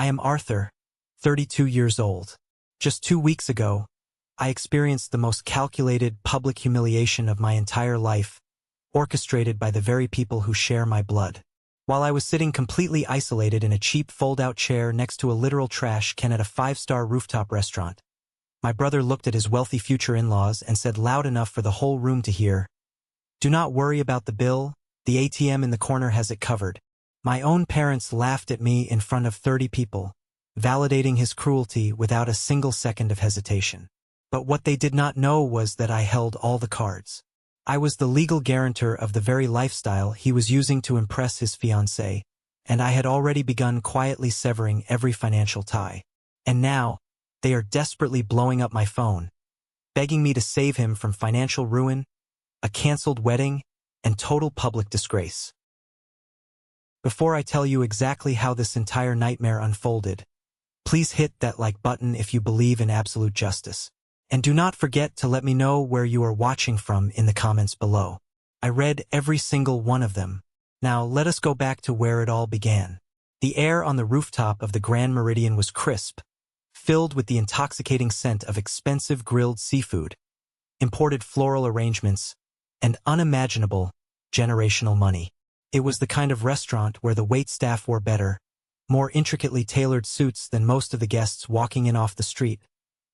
I am Arthur, 32 years old. Just 2 weeks ago, I experienced the most calculated public humiliation of my entire life, orchestrated by the very people who share my blood. While I was sitting completely isolated in a cheap fold-out chair next to a literal trash can at a 5-star rooftop restaurant, my brother looked at his wealthy future in-laws and said loud enough for the whole room to hear, "Do not worry about the bill, the ATM in the corner has it covered." My own parents laughed at me in front of 30 people, validating his cruelty without a single second of hesitation. But what they did not know was that I held all the cards. I was the legal guarantor of the very lifestyle he was using to impress his fiancée, and I had already begun quietly severing every financial tie. And now, they are desperately blowing up my phone, begging me to save him from financial ruin, a canceled wedding, and total public disgrace. Before I tell you exactly how this entire nightmare unfolded, please hit that like button if you believe in absolute justice. And do not forget to let me know where you are watching from in the comments below. I read every single one of them. Now let us go back to where it all began. The air on the rooftop of the Grand Meridian was crisp, filled with the intoxicating scent of expensive grilled seafood, imported floral arrangements, and unimaginable generational money. It was the kind of restaurant where the waitstaff wore better, more intricately tailored suits than most of the guests walking in off the street,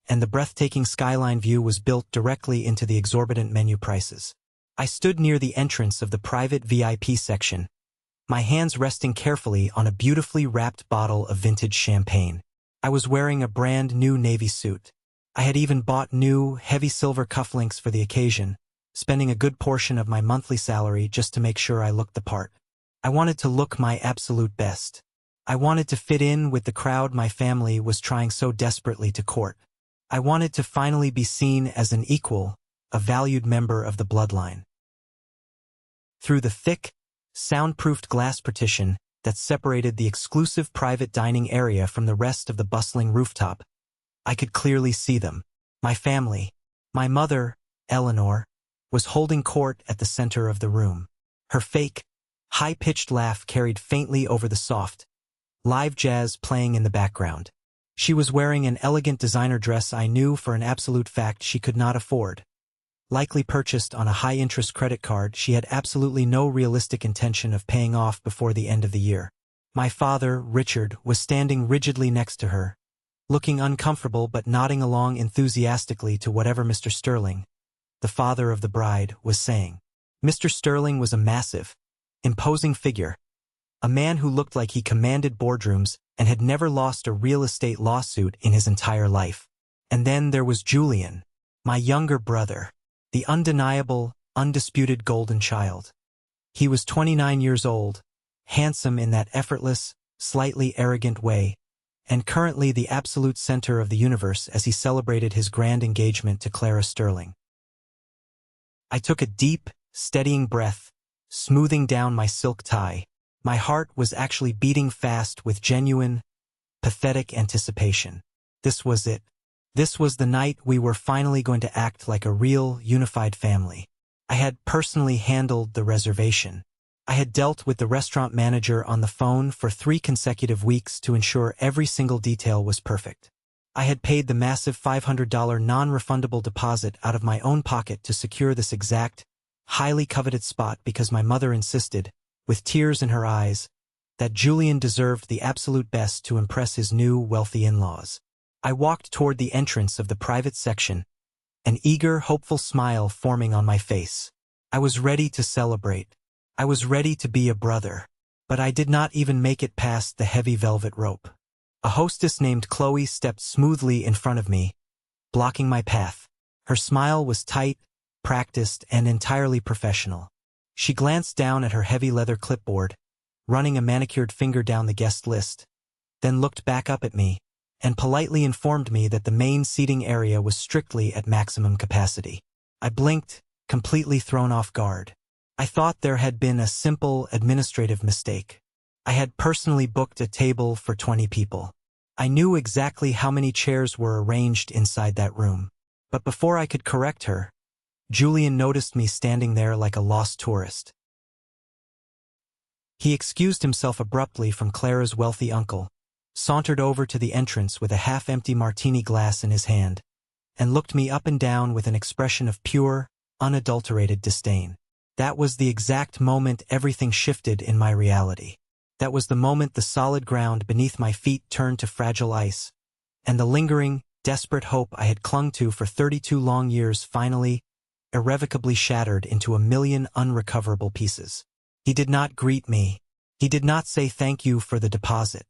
and the breathtaking skyline view was built directly into the exorbitant menu prices. I stood near the entrance of the private VIP section, my hands resting carefully on a beautifully wrapped bottle of vintage champagne. I was wearing a brand new navy suit. I had even bought new, heavy silver cufflinks for the occasion, spending a good portion of my monthly salary just to make sure I looked the part. I wanted to look my absolute best. I wanted to fit in with the crowd my family was trying so desperately to court. I wanted to finally be seen as an equal, a valued member of the bloodline. Through the thick, soundproofed glass partition that separated the exclusive private dining area from the rest of the bustling rooftop, I could clearly see them. My family, my mother, Eleanor, was holding court at the center of the room. Her fake, high-pitched laugh carried faintly over the soft, live jazz playing in the background. She was wearing an elegant designer dress I knew for an absolute fact she could not afford. Likely purchased on a high-interest credit card she had absolutely no realistic intention of paying off before the end of the year. My father, Richard, was standing rigidly next to her, looking uncomfortable but nodding along enthusiastically to whatever Mr. Sterling, the father of the bride, was saying. Mr. Sterling was a massive, imposing figure, a man who looked like he commanded boardrooms and had never lost a real estate lawsuit in his entire life. And then there was Julian, my younger brother, the undeniable, undisputed golden child. He was 29 years old, handsome in that effortless, slightly arrogant way, and currently the absolute center of the universe as he celebrated his grand engagement to Clara Sterling. I took a deep, steadying breath, smoothing down my silk tie. My heart was actually beating fast with genuine, pathetic anticipation. This was it. This was the night we were finally going to act like a real, unified family. I had personally handled the reservation. I had dealt with the restaurant manager on the phone for 3 consecutive weeks to ensure every single detail was perfect. I had paid the massive $500 non-refundable deposit out of my own pocket to secure this exact, highly coveted spot because my mother insisted, with tears in her eyes, that Julian deserved the absolute best to impress his new, wealthy in-laws. I walked toward the entrance of the private section, an eager, hopeful smile forming on my face. I was ready to celebrate. I was ready to be a brother. But I did not even make it past the heavy velvet rope. A hostess named Chloe stepped smoothly in front of me, blocking my path. Her smile was tight, practiced, and entirely professional. She glanced down at her heavy leather clipboard, running a manicured finger down the guest list, then looked back up at me, and politely informed me that the main seating area was strictly at maximum capacity. I blinked, completely thrown off guard. I thought there had been a simple administrative mistake. I had personally booked a table for 20 people. I knew exactly how many chairs were arranged inside that room. But before I could correct her, Julian noticed me standing there like a lost tourist. He excused himself abruptly from Clara's wealthy uncle, sauntered over to the entrance with a half-empty martini glass in his hand, and looked me up and down with an expression of pure, unadulterated disdain. That was the exact moment everything shifted in my reality. That was the moment the solid ground beneath my feet turned to fragile ice, and the lingering, desperate hope I had clung to for 32 long years finally, irrevocably shattered into a million unrecoverable pieces. He did not greet me. He did not say thank you for the deposit.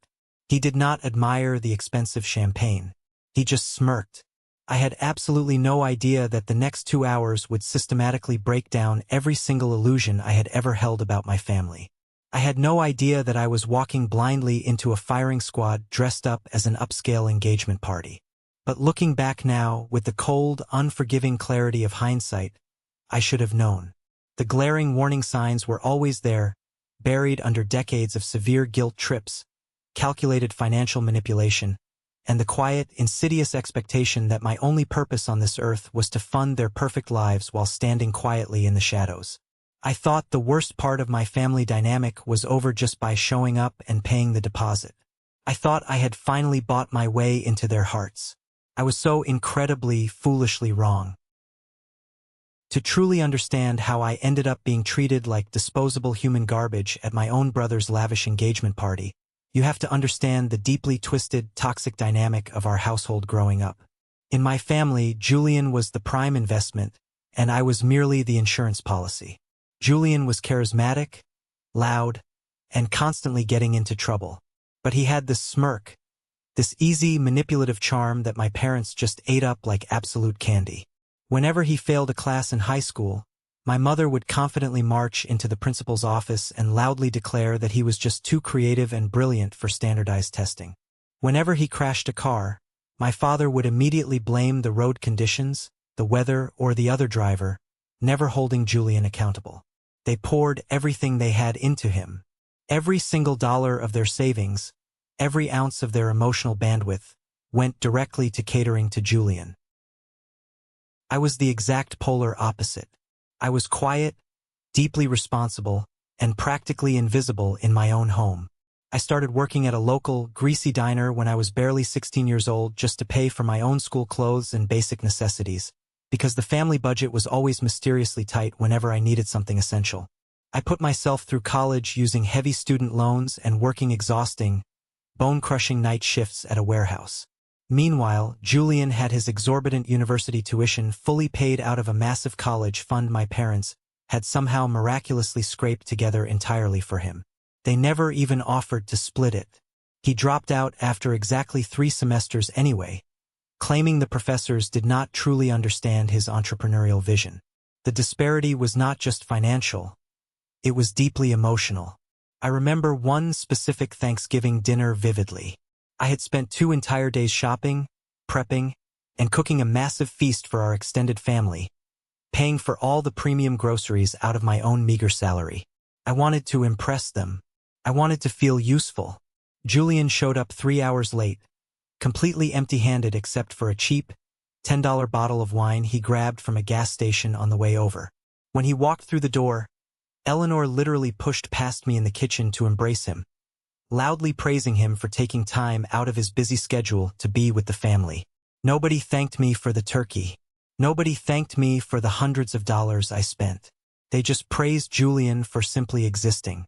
He did not admire the expensive champagne. He just smirked. I had absolutely no idea that the next 2 hours would systematically break down every single illusion I had ever held about my family. I had no idea that I was walking blindly into a firing squad dressed up as an upscale engagement party. But looking back now, with the cold, unforgiving clarity of hindsight, I should have known. The glaring warning signs were always there, buried under decades of severe guilt trips, calculated financial manipulation, and the quiet, insidious expectation that my only purpose on this earth was to fund their perfect lives while standing quietly in the shadows. I thought the worst part of my family dynamic was over just by showing up and paying the deposit. I thought I had finally bought my way into their hearts. I was so incredibly, foolishly wrong. To truly understand how I ended up being treated like disposable human garbage at my own brother's lavish engagement party, you have to understand the deeply twisted, toxic dynamic of our household growing up. In my family, Julian was the prime investment, and I was merely the insurance policy. Julian was charismatic, loud, and constantly getting into trouble. But he had this smirk, this easy, manipulative charm that my parents just ate up like absolute candy. Whenever he failed a class in high school, my mother would confidently march into the principal's office and loudly declare that he was just too creative and brilliant for standardized testing. Whenever he crashed a car, my father would immediately blame the road conditions, the weather, or the other driver, never holding Julian accountable. They poured everything they had into him. Every single dollar of their savings, every ounce of their emotional bandwidth, went directly to catering to Julian. I was the exact polar opposite. I was quiet, deeply responsible, and practically invisible in my own home. I started working at a local, greasy diner when I was barely 16 years old just to pay for my own school clothes and basic necessities, because the family budget was always mysteriously tight whenever I needed something essential. I put myself through college using heavy student loans and working exhausting, bone-crushing night shifts at a warehouse. Meanwhile, Julian had his exorbitant university tuition fully paid out of a massive college fund my parents had somehow miraculously scraped together entirely for him. They never even offered to split it. He dropped out after exactly 3 semesters anyway, claiming the professors did not truly understand his entrepreneurial vision. The disparity was not just financial, it was deeply emotional. I remember one specific Thanksgiving dinner vividly. I had spent 2 entire days shopping, prepping, and cooking a massive feast for our extended family, paying for all the premium groceries out of my own meager salary. I wanted to impress them. I wanted to feel useful. Julian showed up 3 hours late, completely empty-handed except for a cheap, $10 bottle of wine he grabbed from a gas station on the way over. When he walked through the door, Eleanor literally pushed past me in the kitchen to embrace him, loudly praising him for taking time out of his busy schedule to be with the family. Nobody thanked me for the turkey. Nobody thanked me for the hundreds of dollars I spent. They just praised Julian for simply existing.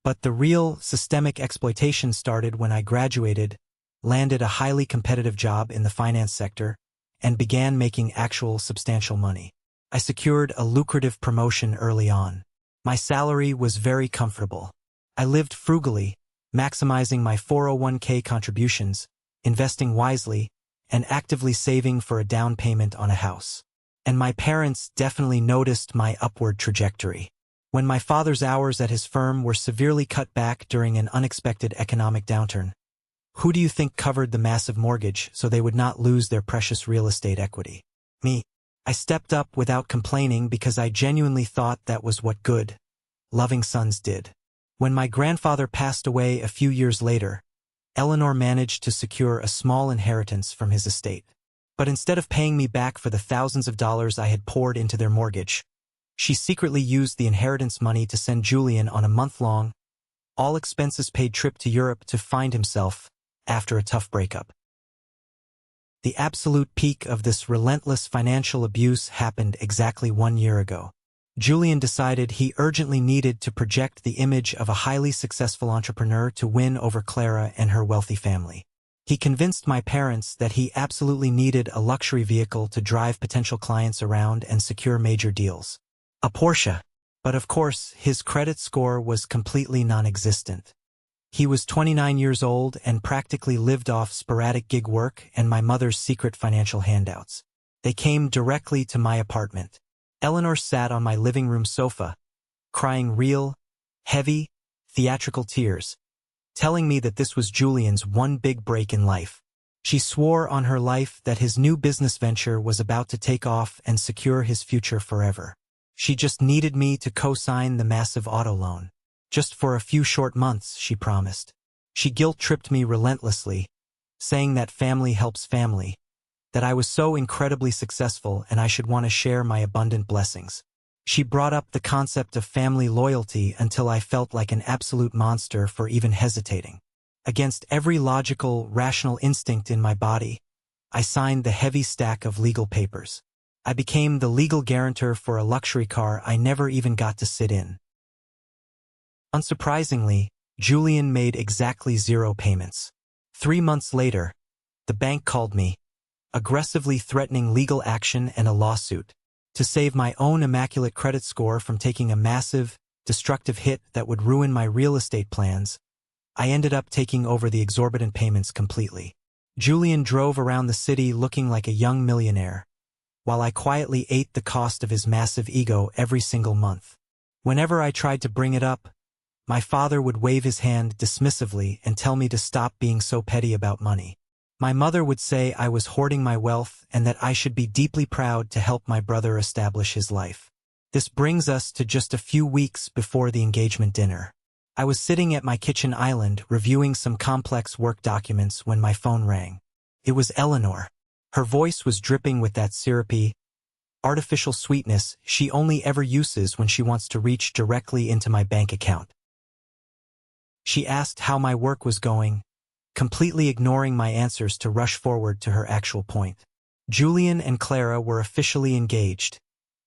But the real, systemic exploitation started when I graduated, landed a highly competitive job in the finance sector, and began making actual substantial money. I secured a lucrative promotion early on. My salary was very comfortable. I lived frugally, maximizing my 401k contributions, investing wisely, and actively saving for a down payment on a house. And my parents definitely noticed my upward trajectory. When my father's hours at his firm were severely cut back during an unexpected economic downturn, who do you think covered the massive mortgage so they would not lose their precious real estate equity? Me. I stepped up without complaining because I genuinely thought that was what good, loving sons did. When my grandfather passed away a few years later, Eleanor managed to secure a small inheritance from his estate. But instead of paying me back for the thousands of dollars I had poured into their mortgage, she secretly used the inheritance money to send Julian on a month-long, all expenses paid trip to Europe to find himself after a tough breakup. The absolute peak of this relentless financial abuse happened exactly 1 year ago. Julian decided he urgently needed to project the image of a highly successful entrepreneur to win over Clara and her wealthy family. He convinced my parents that he absolutely needed a luxury vehicle to drive potential clients around and secure major deals. A Porsche. But of course, his credit score was completely non-existent. He was 29 years old and practically lived off sporadic gig work and my mother's secret financial handouts. They came directly to my apartment. Eleanor sat on my living room sofa, crying real, heavy, theatrical tears, telling me that this was Julian's one big break in life. She swore on her life that his new business venture was about to take off and secure his future forever. She just needed me to co-sign the massive auto loan. Just for a few short months, she promised. She guilt-tripped me relentlessly, saying that family helps family, that I was so incredibly successful and I should want to share my abundant blessings. She brought up the concept of family loyalty until I felt like an absolute monster for even hesitating. Against every logical, rational instinct in my body, I signed the heavy stack of legal papers. I became the legal guarantor for a luxury car I never even got to sit in. Unsurprisingly, Julian made exactly 0 payments. 3 months later, the bank called me, aggressively threatening legal action and a lawsuit. To save my own immaculate credit score from taking a massive, destructive hit that would ruin my real estate plans, I ended up taking over the exorbitant payments completely. Julian drove around the city looking like a young millionaire, while I quietly ate the cost of his massive ego every single month. Whenever I tried to bring it up, my father would wave his hand dismissively and tell me to stop being so petty about money. My mother would say I was hoarding my wealth and that I should be deeply proud to help my brother establish his life. This brings us to just a few weeks before the engagement dinner. I was sitting at my kitchen island reviewing some complex work documents when my phone rang. It was Eleanor. Her voice was dripping with that syrupy, artificial sweetness she only ever uses when she wants to reach directly into my bank account. She asked how my work was going, completely ignoring my answers to rush forward to her actual point. Julian and Clara were officially engaged,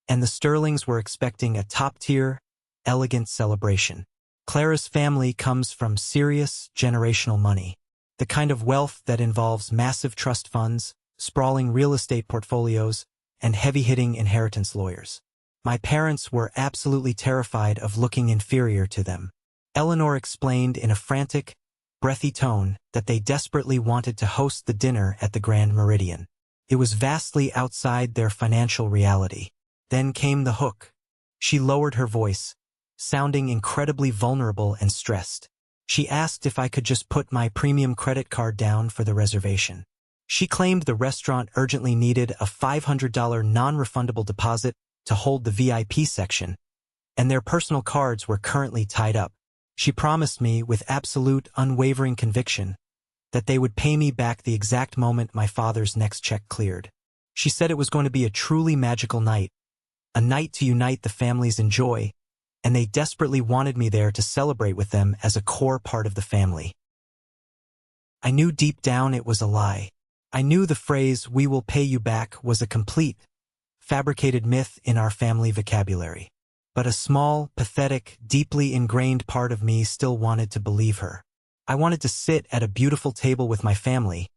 and the Sterlings were expecting a top-tier, elegant celebration. Clara's family comes from serious, generational money, the kind of wealth that involves massive trust funds, sprawling real estate portfolios, and heavy-hitting inheritance lawyers. My parents were absolutely terrified of looking inferior to them. Eleanor explained in a frantic, breathy tone that they desperately wanted to host the dinner at the Grand Meridian. It was vastly outside their financial reality. Then came the hook. She lowered her voice, sounding incredibly vulnerable and stressed. She asked if I could just put my premium credit card down for the reservation. She claimed the restaurant urgently needed a $500 non-refundable deposit to hold the VIP section, and their personal cards were currently tied up. She promised me with absolute, unwavering conviction that they would pay me back the exact moment my father's next check cleared. She said it was going to be a truly magical night, a night to unite the families in joy, and they desperately wanted me there to celebrate with them as a core part of the family. I knew deep down it was a lie. I knew the phrase, "we will pay you back," was a complete, fabricated myth in our family vocabulary. But a small, pathetic, deeply ingrained part of me still wanted to believe her. I wanted to sit at a beautiful table with my family,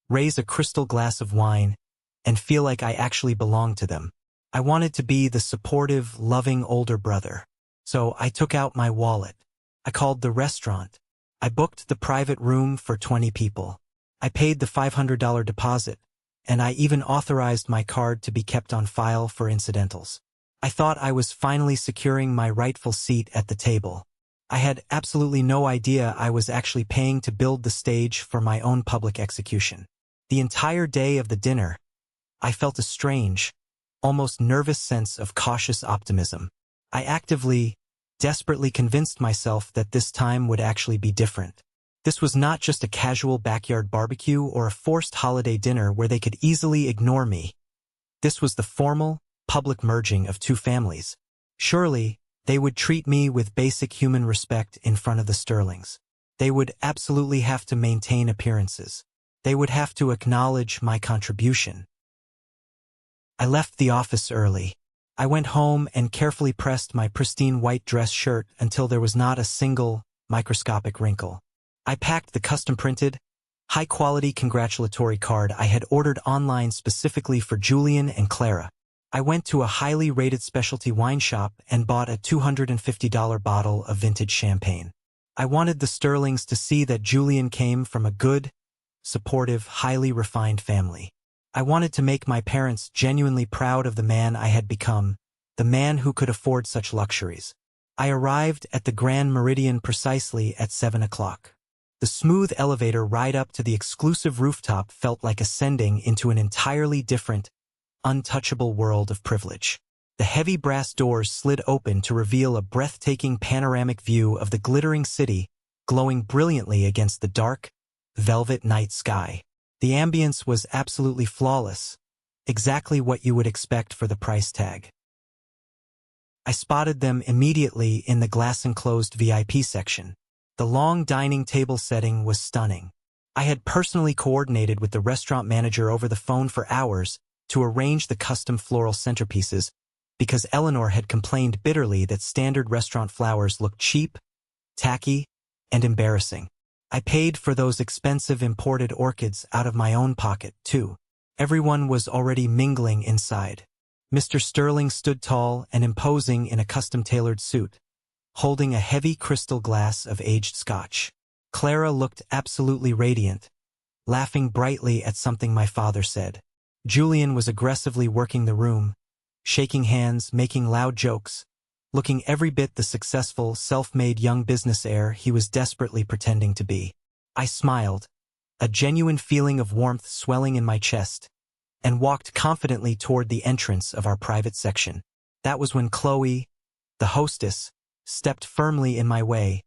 raise a crystal glass of wine, and feel like I actually belonged to them. I wanted to be the supportive, loving older brother. So I took out my wallet. I called the restaurant. I booked the private room for 20 people. I paid the $500 deposit, and I even authorized my card to be kept on file for incidentals. I thought I was finally securing my rightful seat at the table. I had absolutely no idea I was actually paying to build the stage for my own public execution. The entire day of the dinner, I felt a strange, almost nervous sense of cautious optimism. I actively, desperately convinced myself that this time would actually be different. This was not just a casual backyard barbecue or a forced holiday dinner where they could easily ignore me. This was the formal, public merging of two families. Surely, They would treat me with basic human respect in front of the Sterlings. They would absolutely have to maintain appearances. They would have to acknowledge my contribution. I left the office early. I went home and carefully pressed my pristine white dress shirt until there was not a single microscopic wrinkle. I packed the custom-printed, high-quality congratulatory card I had ordered online specifically for Julian and Clara. I went to a highly rated specialty wine shop and bought a $250 bottle of vintage champagne. I wanted the Sterlings to see that Julian came from a good, supportive, highly refined family. I wanted to make my parents genuinely proud of the man I had become, the man who could afford such luxuries. I arrived at the Grand Meridian precisely at 7 o'clock. The smooth elevator ride up to the exclusive rooftop felt like ascending into an entirely different, untouchable world of privilege. The heavy brass doors slid open to reveal a breathtaking panoramic view of the glittering city, glowing brilliantly against the dark, velvet night sky. The ambience was absolutely flawless, exactly what you would expect for the price tag. I spotted them immediately in the glass-enclosed VIP section. The long dining table setting was stunning. I had personally coordinated with the restaurant manager over the phone for hours to arrange the custom floral centerpieces because Eleanor had complained bitterly that standard restaurant flowers looked cheap, tacky, and embarrassing. I paid for those expensive imported orchids out of my own pocket, too. Everyone was already mingling inside. Mr. Sterling stood tall and imposing in a custom-tailored suit, holding a heavy crystal glass of aged scotch. Clara looked absolutely radiant, laughing brightly at something my father said. Julian was aggressively working the room, shaking hands, making loud jokes, looking every bit the successful, self-made young business heir he was desperately pretending to be. I smiled, a genuine feeling of warmth swelling in my chest, and walked confidently toward the entrance of our private section. That was when Chloe, the hostess, stepped firmly in my way,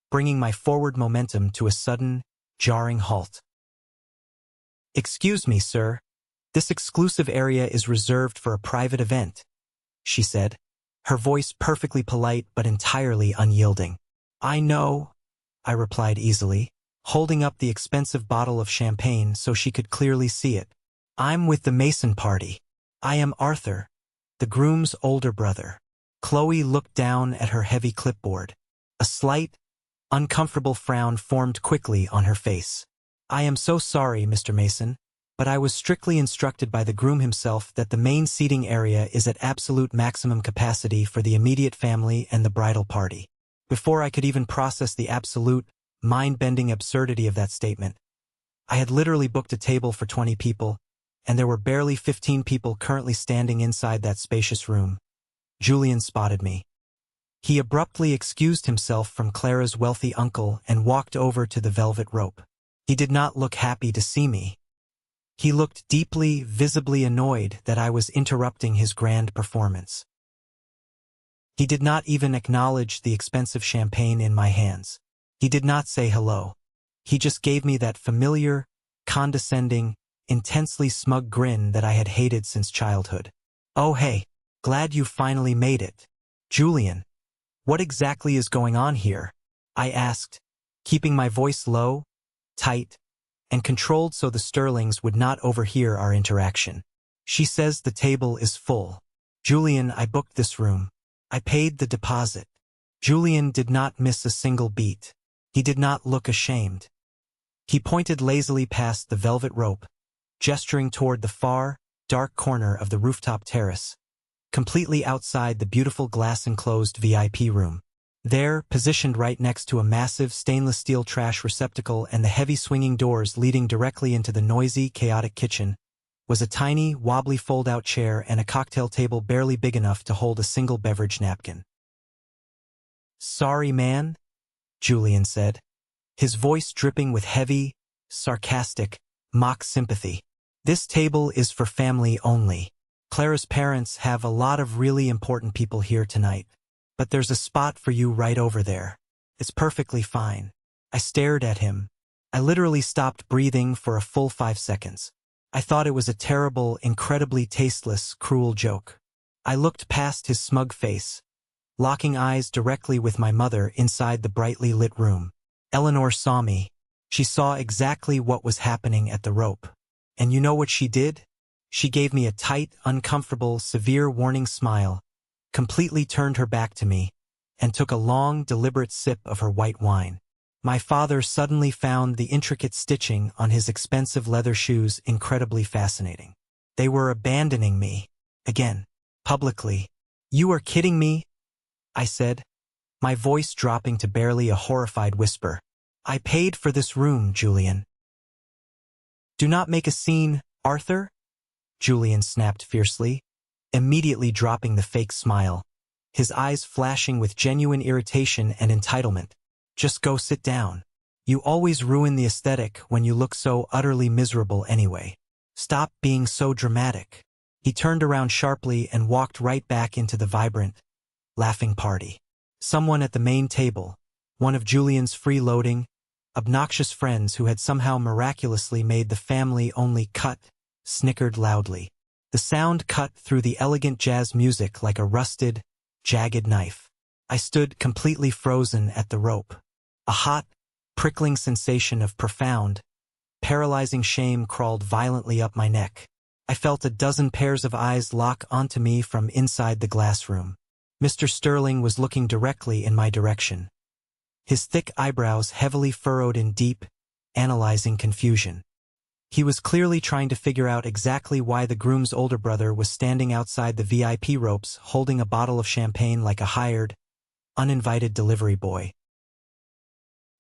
bringing my forward momentum to a sudden, jarring halt. "Excuse me, sir. This exclusive area is reserved for a private event," she said, her voice perfectly polite but entirely unyielding. "I know," I replied easily, holding up the expensive bottle of champagne so she could clearly see it. "I'm with the Mason party. I am Arthur, the groom's older brother." Chloe looked down at her heavy clipboard. A slight, uncomfortable frown formed quickly on her face. "I am so sorry, Mr. Mason, but I was strictly instructed by the groom himself that the main seating area is at absolute maximum capacity for the immediate family and the bridal party." Before I could even process the absolute, mind-bending absurdity of that statement, I had literally booked a table for 20 people, and there were barely 15 people currently standing inside that spacious room. Julian spotted me. He abruptly excused himself from Clara's wealthy uncle and walked over to the velvet rope. He did not look happy to see me. He looked deeply, visibly annoyed that I was interrupting his grand performance. He did not even acknowledge the expensive champagne in my hands. He did not say hello. He just gave me that familiar, condescending, intensely smug grin that I had hated since childhood. "Oh hey, glad you finally made it. Julian, what exactly is going on here?" I asked, keeping my voice low, tight, and controlled so the Sterlings would not overhear our interaction. "She says the table is full. Julian, I booked this room. I paid the deposit." Julian did not miss a single beat. He did not look ashamed. He pointed lazily past the velvet rope, gesturing toward the far, dark corner of the rooftop terrace, completely outside the beautiful glass-enclosed VIP room. There, positioned right next to a massive stainless steel trash receptacle and the heavy swinging doors leading directly into the noisy, chaotic kitchen, was a tiny, wobbly fold-out chair and a cocktail table barely big enough to hold a single beverage napkin. "Sorry, man," Julian said, his voice dripping with heavy, sarcastic, mock sympathy. "This table is for family only. Clara's parents have a lot of really important people here tonight, but there's a spot for you right over there. It's perfectly fine." I stared at him. I literally stopped breathing for a full 5 seconds. I thought it was a terrible, incredibly tasteless, cruel joke. I looked past his smug face, locking eyes directly with my mother inside the brightly lit room. Eleanor saw me. She saw exactly what was happening at the rope. And you know what she did? She gave me a tight, uncomfortable, severe warning smile, completely turned her back to me, and took a long, deliberate sip of her white wine. My father suddenly found the intricate stitching on his expensive leather shoes incredibly fascinating. They were abandoning me. Again. Publicly. "You are kidding me?" I said, my voice dropping to barely a horrified whisper. "I paid for this room, Julian." "Do not make a scene, Arthur," Julian snapped fiercely, immediately dropping the fake smile, his eyes flashing with genuine irritation and entitlement. "Just go sit down. You always ruin the aesthetic when you look so utterly miserable anyway. Stop being so dramatic." He turned around sharply and walked right back into the vibrant, laughing party. Someone at the main table, one of Julian's freeloading, obnoxious friends who had somehow miraculously made the family-only cut, snickered loudly. The sound cut through the elegant jazz music like a rusted, jagged knife. I stood completely frozen at the rope. A hot, prickling sensation of profound, paralyzing shame crawled violently up my neck. I felt a dozen pairs of eyes lock onto me from inside the glass room. Mr. Sterling was looking directly in my direction, his thick eyebrows heavily furrowed in deep, analyzing confusion. He was clearly trying to figure out exactly why the groom's older brother was standing outside the VIP ropes holding a bottle of champagne like a hired, uninvited delivery boy.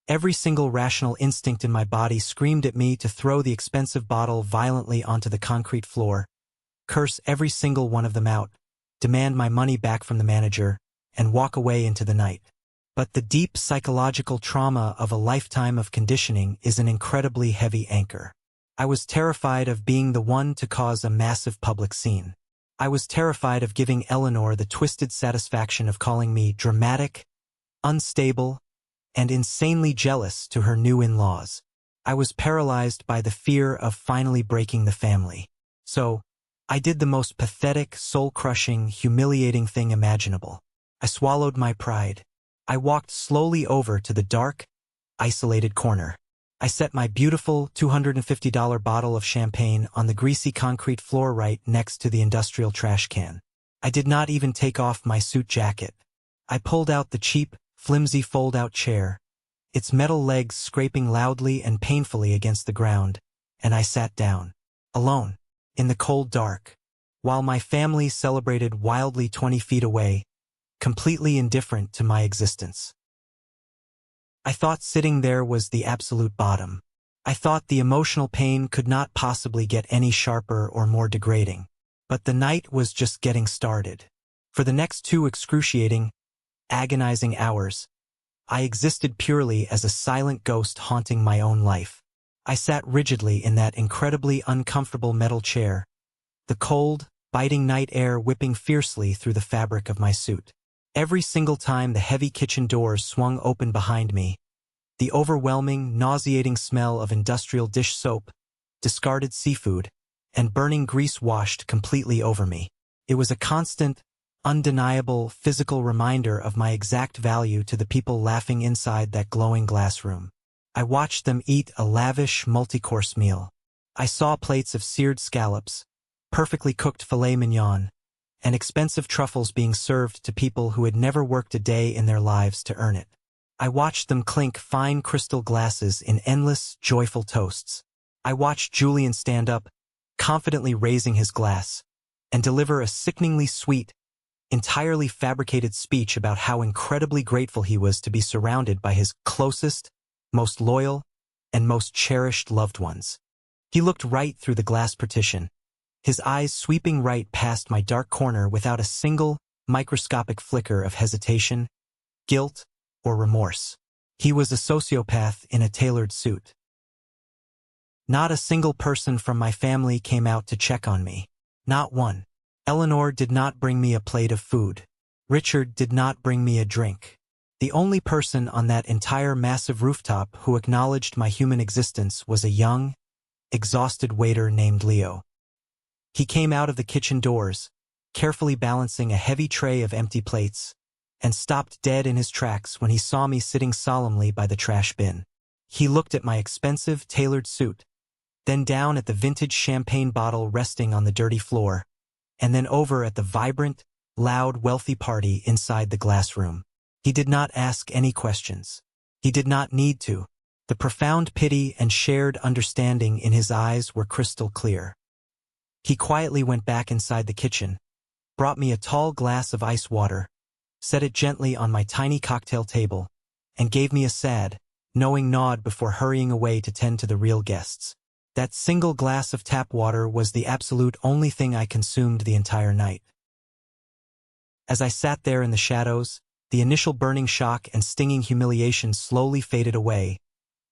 Every single rational instinct in my body screamed at me to throw the expensive bottle violently onto the concrete floor, curse every single one of them out, demand my money back from the manager, and walk away into the night. But the deep psychological trauma of a lifetime of conditioning is an incredibly heavy anchor. I was terrified of being the one to cause a massive public scene. I was terrified of giving Eleanor the twisted satisfaction of calling me dramatic, unstable, and insanely jealous to her new in-laws. I was paralyzed by the fear of finally breaking the family. So, I did the most pathetic, soul-crushing, humiliating thing imaginable. I swallowed my pride. I walked slowly over to the dark, isolated corner. I set my beautiful $250 bottle of champagne on the greasy concrete floor right next to the industrial trash can. I did not even take off my suit jacket. I pulled out the cheap, flimsy fold-out chair, its metal legs scraping loudly and painfully against the ground, and I sat down, alone, in the cold dark, while my family celebrated wildly 20 feet away, completely indifferent to my existence. I thought sitting there was the absolute bottom. I thought the emotional pain could not possibly get any sharper or more degrading. But the night was just getting started. For the next 2 excruciating, agonizing hours, I existed purely as a silent ghost haunting my own life. I sat rigidly in that incredibly uncomfortable metal chair, the cold, biting night air whipping fiercely through the fabric of my suit. Every single time the heavy kitchen doors swung open behind me, the overwhelming, nauseating smell of industrial dish soap, discarded seafood, and burning grease washed completely over me. It was a constant, undeniable, physical reminder of my exact value to the people laughing inside that glowing glass room. I watched them eat a lavish, multi-course meal. I saw plates of seared scallops, perfectly cooked filet mignon, and expensive truffles being served to people who had never worked a day in their lives to earn it. I watched them clink fine crystal glasses in endless, joyful toasts. I watched Julian stand up, confidently raising his glass, and deliver a sickeningly sweet, entirely fabricated speech about how incredibly grateful he was to be surrounded by his closest, most loyal, and most cherished loved ones. He looked right through the glass partition, his eyes sweeping right past my dark corner without a single, microscopic flicker of hesitation, guilt, or remorse. He was a sociopath in a tailored suit. Not a single person from my family came out to check on me. Not one. Eleanor did not bring me a plate of food. Richard did not bring me a drink. The only person on that entire massive rooftop who acknowledged my human existence was a young, exhausted waiter named Leo. He came out of the kitchen doors, carefully balancing a heavy tray of empty plates, and stopped dead in his tracks when he saw me sitting solemnly by the trash bin. He looked at my expensive, tailored suit, then down at the vintage champagne bottle resting on the dirty floor, and then over at the vibrant, loud, wealthy party inside the glass room. He did not ask any questions. He did not need to. The profound pity and shared understanding in his eyes were crystal clear. He quietly went back inside the kitchen, brought me a tall glass of ice water, set it gently on my tiny cocktail table, and gave me a sad, knowing nod before hurrying away to tend to the real guests. That single glass of tap water was the absolute only thing I consumed the entire night. As I sat there in the shadows, the initial burning shock and stinging humiliation slowly faded away,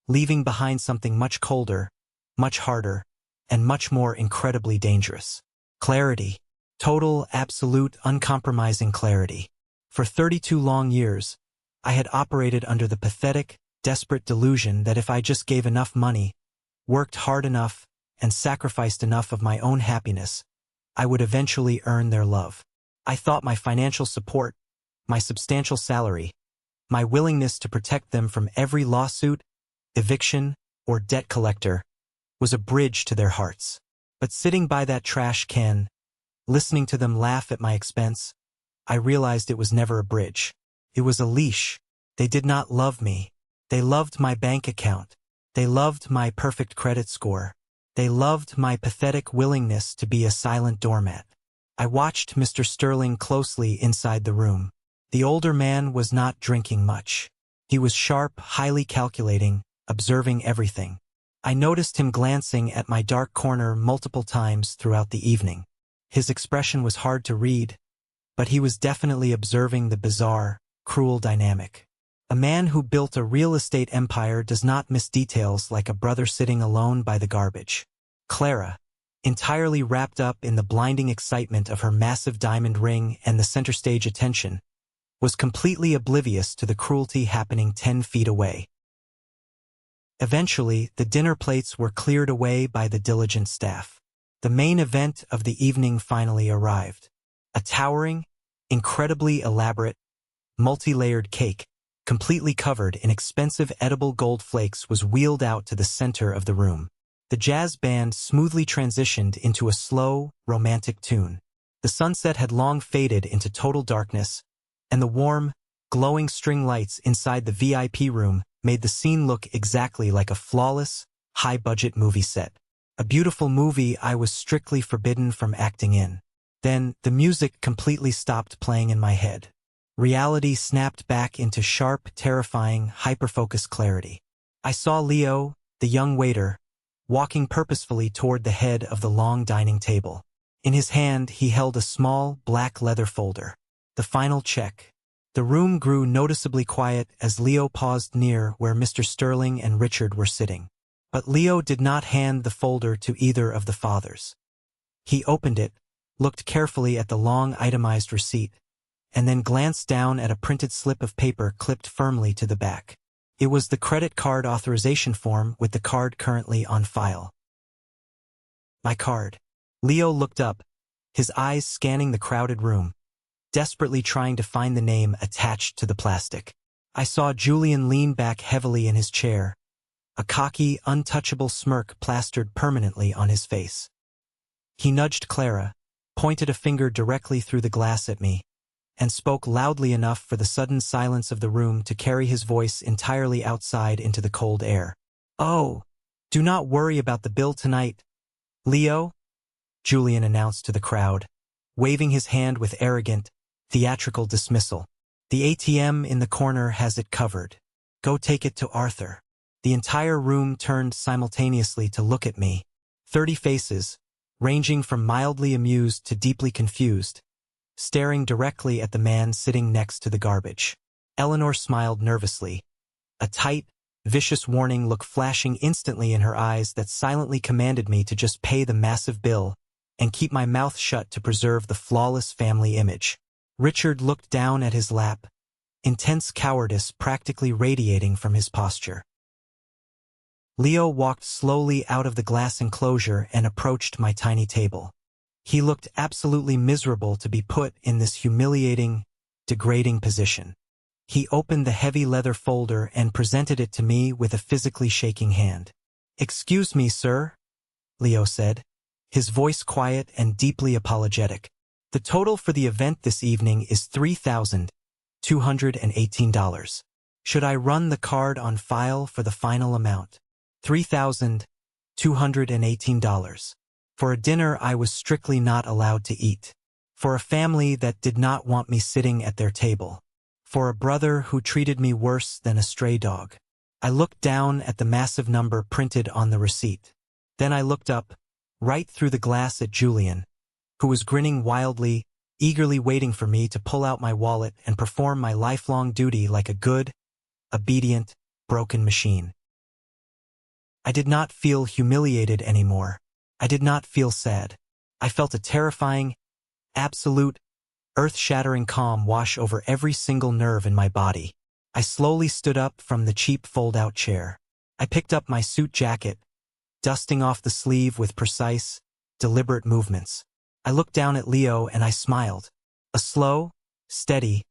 leaving behind something much colder, much harder, and much more incredibly dangerous. Clarity. Total, absolute, uncompromising clarity. For 32 long years, I had operated under the pathetic, desperate delusion that if I just gave enough money, worked hard enough, and sacrificed enough of my own happiness, I would eventually earn their love. I thought my financial support, my substantial salary, my willingness to protect them from every lawsuit, eviction, or debt collector, was a bridge to their hearts. But sitting by that trash can, listening to them laugh at my expense, I realized it was never a bridge. It was a leash. They did not love me. They loved my bank account. They loved my perfect credit score. They loved my pathetic willingness to be a silent doormat. I watched Mr. Sterling closely inside the room. The older man was not drinking much. He was sharp, highly calculating, observing everything. I noticed him glancing at my dark corner multiple times throughout the evening. His expression was hard to read, but he was definitely observing the bizarre, cruel dynamic. A man who built a real estate empire does not miss details like a brother sitting alone by the garbage. Clara, entirely wrapped up in the blinding excitement of her massive diamond ring and the center stage attention, was completely oblivious to the cruelty happening 10 feet away. Eventually, the dinner plates were cleared away by the diligent staff. The main event of the evening finally arrived. A towering, incredibly elaborate, multi-layered cake, completely covered in expensive edible gold flakes, was wheeled out to the center of the room. The jazz band smoothly transitioned into a slow, romantic tune. The sunset had long faded into total darkness, and the warm, glowing string lights inside the VIP room made the scene look exactly like a flawless, high-budget movie set. A beautiful movie I was strictly forbidden from acting in. Then, the music completely stopped playing in my head. Reality snapped back into sharp, terrifying, hyper-focused clarity. I saw Leo, the young waiter, walking purposefully toward the head of the long dining table. In his hand, he held a small, black leather folder. The final check. The room grew noticeably quiet as Leo paused near where Mr. Sterling and Richard were sitting. But Leo did not hand the folder to either of the fathers. He opened it, looked carefully at the long itemized receipt, and then glanced down at a printed slip of paper clipped firmly to the back. It was the credit card authorization form with the card currently on file. My card. Leo looked up, his eyes scanning the crowded room, desperately trying to find the name attached to the plastic. I saw Julian lean back heavily in his chair, a cocky, untouchable smirk plastered permanently on his face. He nudged Clara, pointed a finger directly through the glass at me, and spoke loudly enough for the sudden silence of the room to carry his voice entirely outside into the cold air. "Oh, do not worry about the bill tonight, Leo," Julian announced to the crowd, waving his hand with arrogant, theatrical dismissal. "The ATM in the corner has it covered. Go take it to Arthur." The entire room turned simultaneously to look at me. 30 faces, ranging from mildly amused to deeply confused, staring directly at the man sitting next to the garbage. Eleanor smiled nervously, a tight, vicious warning look flashing instantly in her eyes that silently commanded me to just pay the massive bill and keep my mouth shut to preserve the flawless family image. Richard looked down at his lap, intense cowardice practically radiating from his posture. Leo walked slowly out of the glass enclosure and approached my tiny table. He looked absolutely miserable to be put in this humiliating, degrading position. He opened the heavy leather folder and presented it to me with a physically shaking hand. "Excuse me, sir," Leo said, his voice quiet and deeply apologetic. "The total for the event this evening is $3,218. Should I run the card on file for the final amount?" $3,218. For a dinner I was strictly not allowed to eat. For a family that did not want me sitting at their table. For a brother who treated me worse than a stray dog. I looked down at the massive number printed on the receipt. Then I looked up, right through the glass at Julian, who was grinning wildly, eagerly waiting for me to pull out my wallet and perform my lifelong duty like a good, obedient, broken machine. I did not feel humiliated anymore. I did not feel sad. I felt a terrifying, absolute, earth-shattering calm wash over every single nerve in my body. I slowly stood up from the cheap fold-out chair. I picked up my suit jacket, dusting off the sleeve with precise, deliberate movements. I looked down at Leo and I smiled. A slow, steady,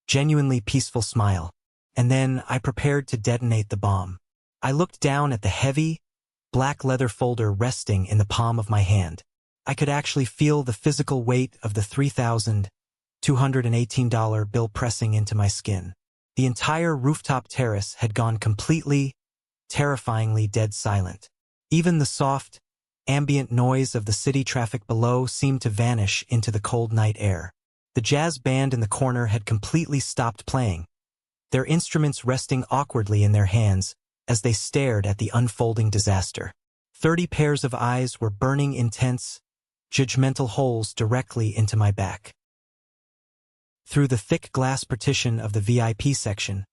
genuinely peaceful smile. And then I prepared to detonate the bomb. I looked down at the heavy, black leather folder resting in the palm of my hand. I could actually feel the physical weight of the $3,218 bill pressing into my skin. The entire rooftop terrace had gone completely, terrifyingly dead silent. Even the soft, ambient noise of the city traffic below seemed to vanish into the cold night air. The jazz band in the corner had completely stopped playing, their instruments resting awkwardly in their hands as they stared at the unfolding disaster. 30 pairs of eyes were burning intense, judgmental holes directly into my back. Through the thick glass partition of the VIP section,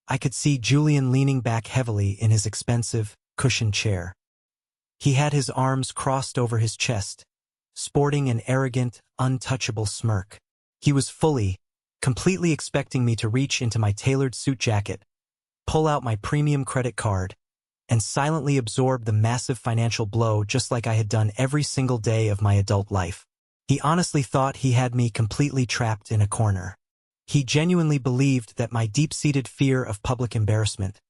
I could see Julian leaning back heavily in his expensive, cushioned chair. He had his arms crossed over his chest, sporting an arrogant, untouchable smirk. He was completely expecting me to reach into my tailored suit jacket, pull out my premium credit card, and silently absorb the massive financial blow just like I had done every single day of my adult life. He honestly thought he had me completely trapped in a corner. He genuinely believed that my deep-seated fear of public embarrassment,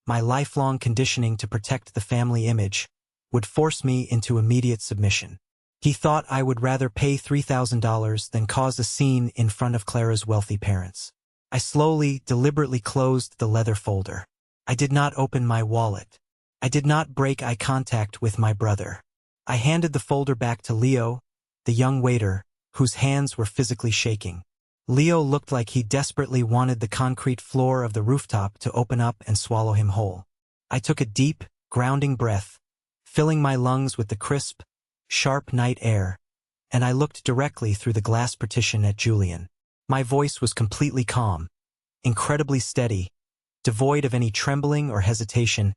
my lifelong conditioning to protect the family image, would force me into immediate submission. He thought I would rather pay $3,000 than cause a scene in front of Clara's wealthy parents. I slowly, deliberately closed the leather folder. I did not open my wallet. I did not break eye contact with my brother. I handed the folder back to Leo, the young waiter, whose hands were physically shaking. Leo looked like he desperately wanted the concrete floor of the rooftop to open up and swallow him whole. I took a deep, grounding breath, filling my lungs with the crisp, sharp night air, and I looked directly through the glass partition at Julian. My voice was completely calm, incredibly steady, devoid of any trembling or hesitation,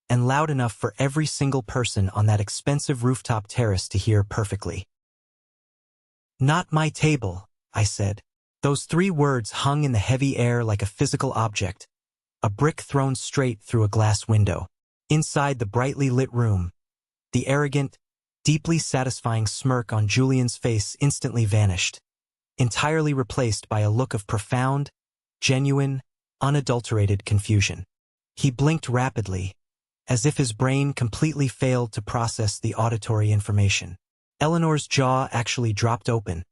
and loud enough for every single person on that expensive rooftop terrace to hear perfectly. "Not my table," I said. Those 3 words hung in the heavy air like a physical object, a brick thrown straight through a glass window. Inside the brightly lit room, the arrogant, deeply satisfying smirk on Julian's face instantly vanished, entirely replaced by a look of profound, genuine, unadulterated confusion. He blinked rapidly, as if his brain completely failed to process the auditory information. Eleanor's jaw actually dropped open,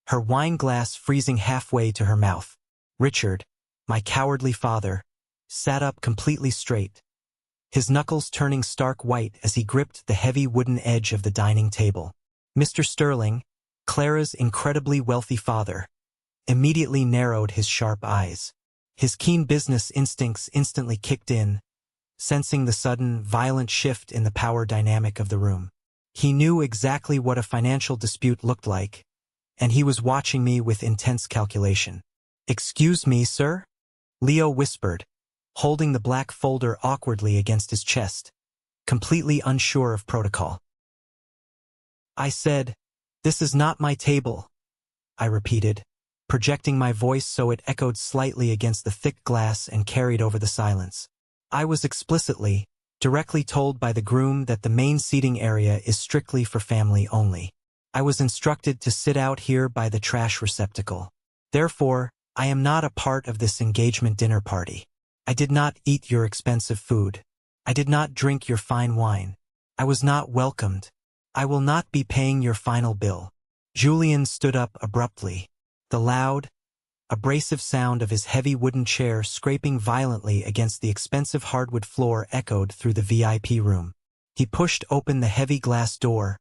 her wine glass freezing halfway to her mouth. Richard, my cowardly father, sat up completely straight, his knuckles turning stark white as he gripped the heavy wooden edge of the dining table. Mr. Sterling, Clara's incredibly wealthy father, immediately narrowed his sharp eyes. His keen business instincts instantly kicked in, sensing the sudden, violent shift in the power dynamic of the room. He knew exactly what a financial dispute looked like, and he was watching me with intense calculation. "Excuse me, sir?" Leo whispered, holding the black folder awkwardly against his chest, completely unsure of protocol. I said, "This is not my table," I repeated, projecting my voice so it echoed slightly against the thick glass and carried over the silence. I was explicitly, directly told by the groom that the main seating area is strictly for family only. I was instructed to sit out here by the trash receptacle. Therefore, I am not a part of this engagement dinner party. I did not eat your expensive food. I did not drink your fine wine. I was not welcomed. I will not be paying your final bill." Julian stood up abruptly. The loud, abrasive sound of his heavy wooden chair scraping violently against the expensive hardwood floor echoed through the VIP room. He pushed open the heavy glass door,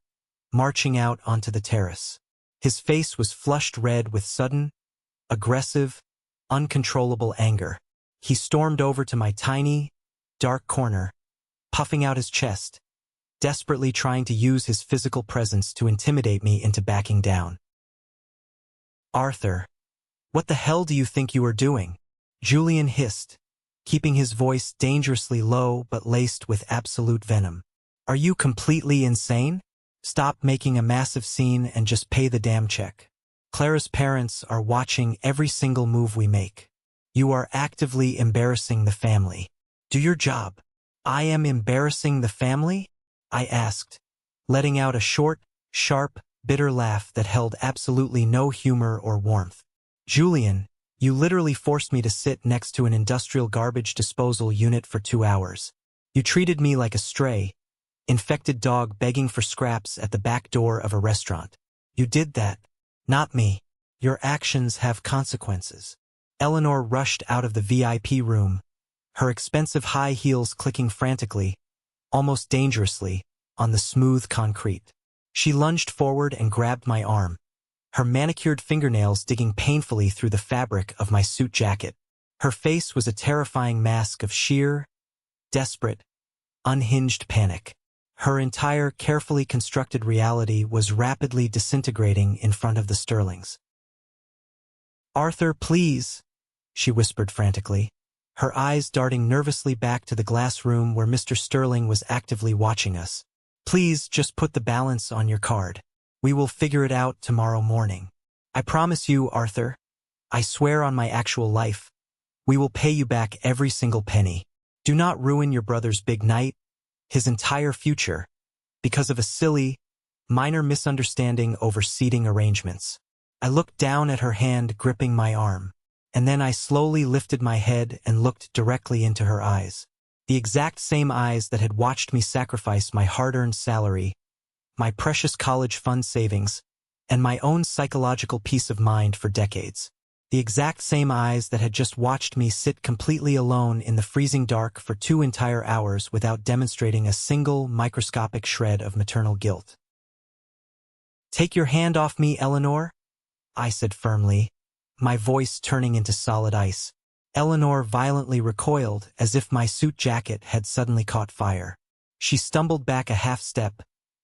marching out onto the terrace. His face was flushed red with sudden, aggressive, uncontrollable anger. He stormed over to my tiny, dark corner, puffing out his chest, desperately trying to use his physical presence to intimidate me into backing down. "Arthur, what the hell do you think you are doing?" Julian hissed, keeping his voice dangerously low but laced with absolute venom. "Are you completely insane? Stop making a massive scene and just pay the damn check. Clara's parents are watching every single move we make. You are actively embarrassing the family. Do your job." "I am embarrassing the family?" I asked, letting out a short, sharp, bitter laugh that held absolutely no humor or warmth. "Julian, you literally forced me to sit next to an industrial garbage disposal unit for 2 hours. You treated me like a stray, infected dog begging for scraps at the back door of a restaurant. You did that, not me. Your actions have consequences." Eleanor rushed out of the VIP room, her expensive high heels clicking frantically, almost dangerously, on the smooth concrete. She lunged forward and grabbed my arm, her manicured fingernails digging painfully through the fabric of my suit jacket. Her face was a terrifying mask of sheer, desperate, unhinged panic. Her entire carefully constructed reality was rapidly disintegrating in front of the Sterlings. "Arthur, please," she whispered frantically, her eyes darting nervously back to the glass room where Mr. Sterling was actively watching us. "Please just put the balance on your card. We will figure it out tomorrow morning. I promise you, Arthur. I swear on my actual life. We will pay you back every single penny. Do not ruin your brother's big night, his entire future, because of a silly, minor misunderstanding over seating arrangements." I looked down at her hand gripping my arm, and then I slowly lifted my head and looked directly into her eyes. The exact same eyes that had watched me sacrifice my hard-earned salary, my precious college fund savings, and my own psychological peace of mind for decades. The exact same eyes that had just watched me sit completely alone in the freezing dark for 2 entire hours without demonstrating a single microscopic shred of maternal guilt. "Take your hand off me, Eleanor," I said firmly, my voice turning into solid ice. Eleanor violently recoiled as if my suit jacket had suddenly caught fire. She stumbled back a half step,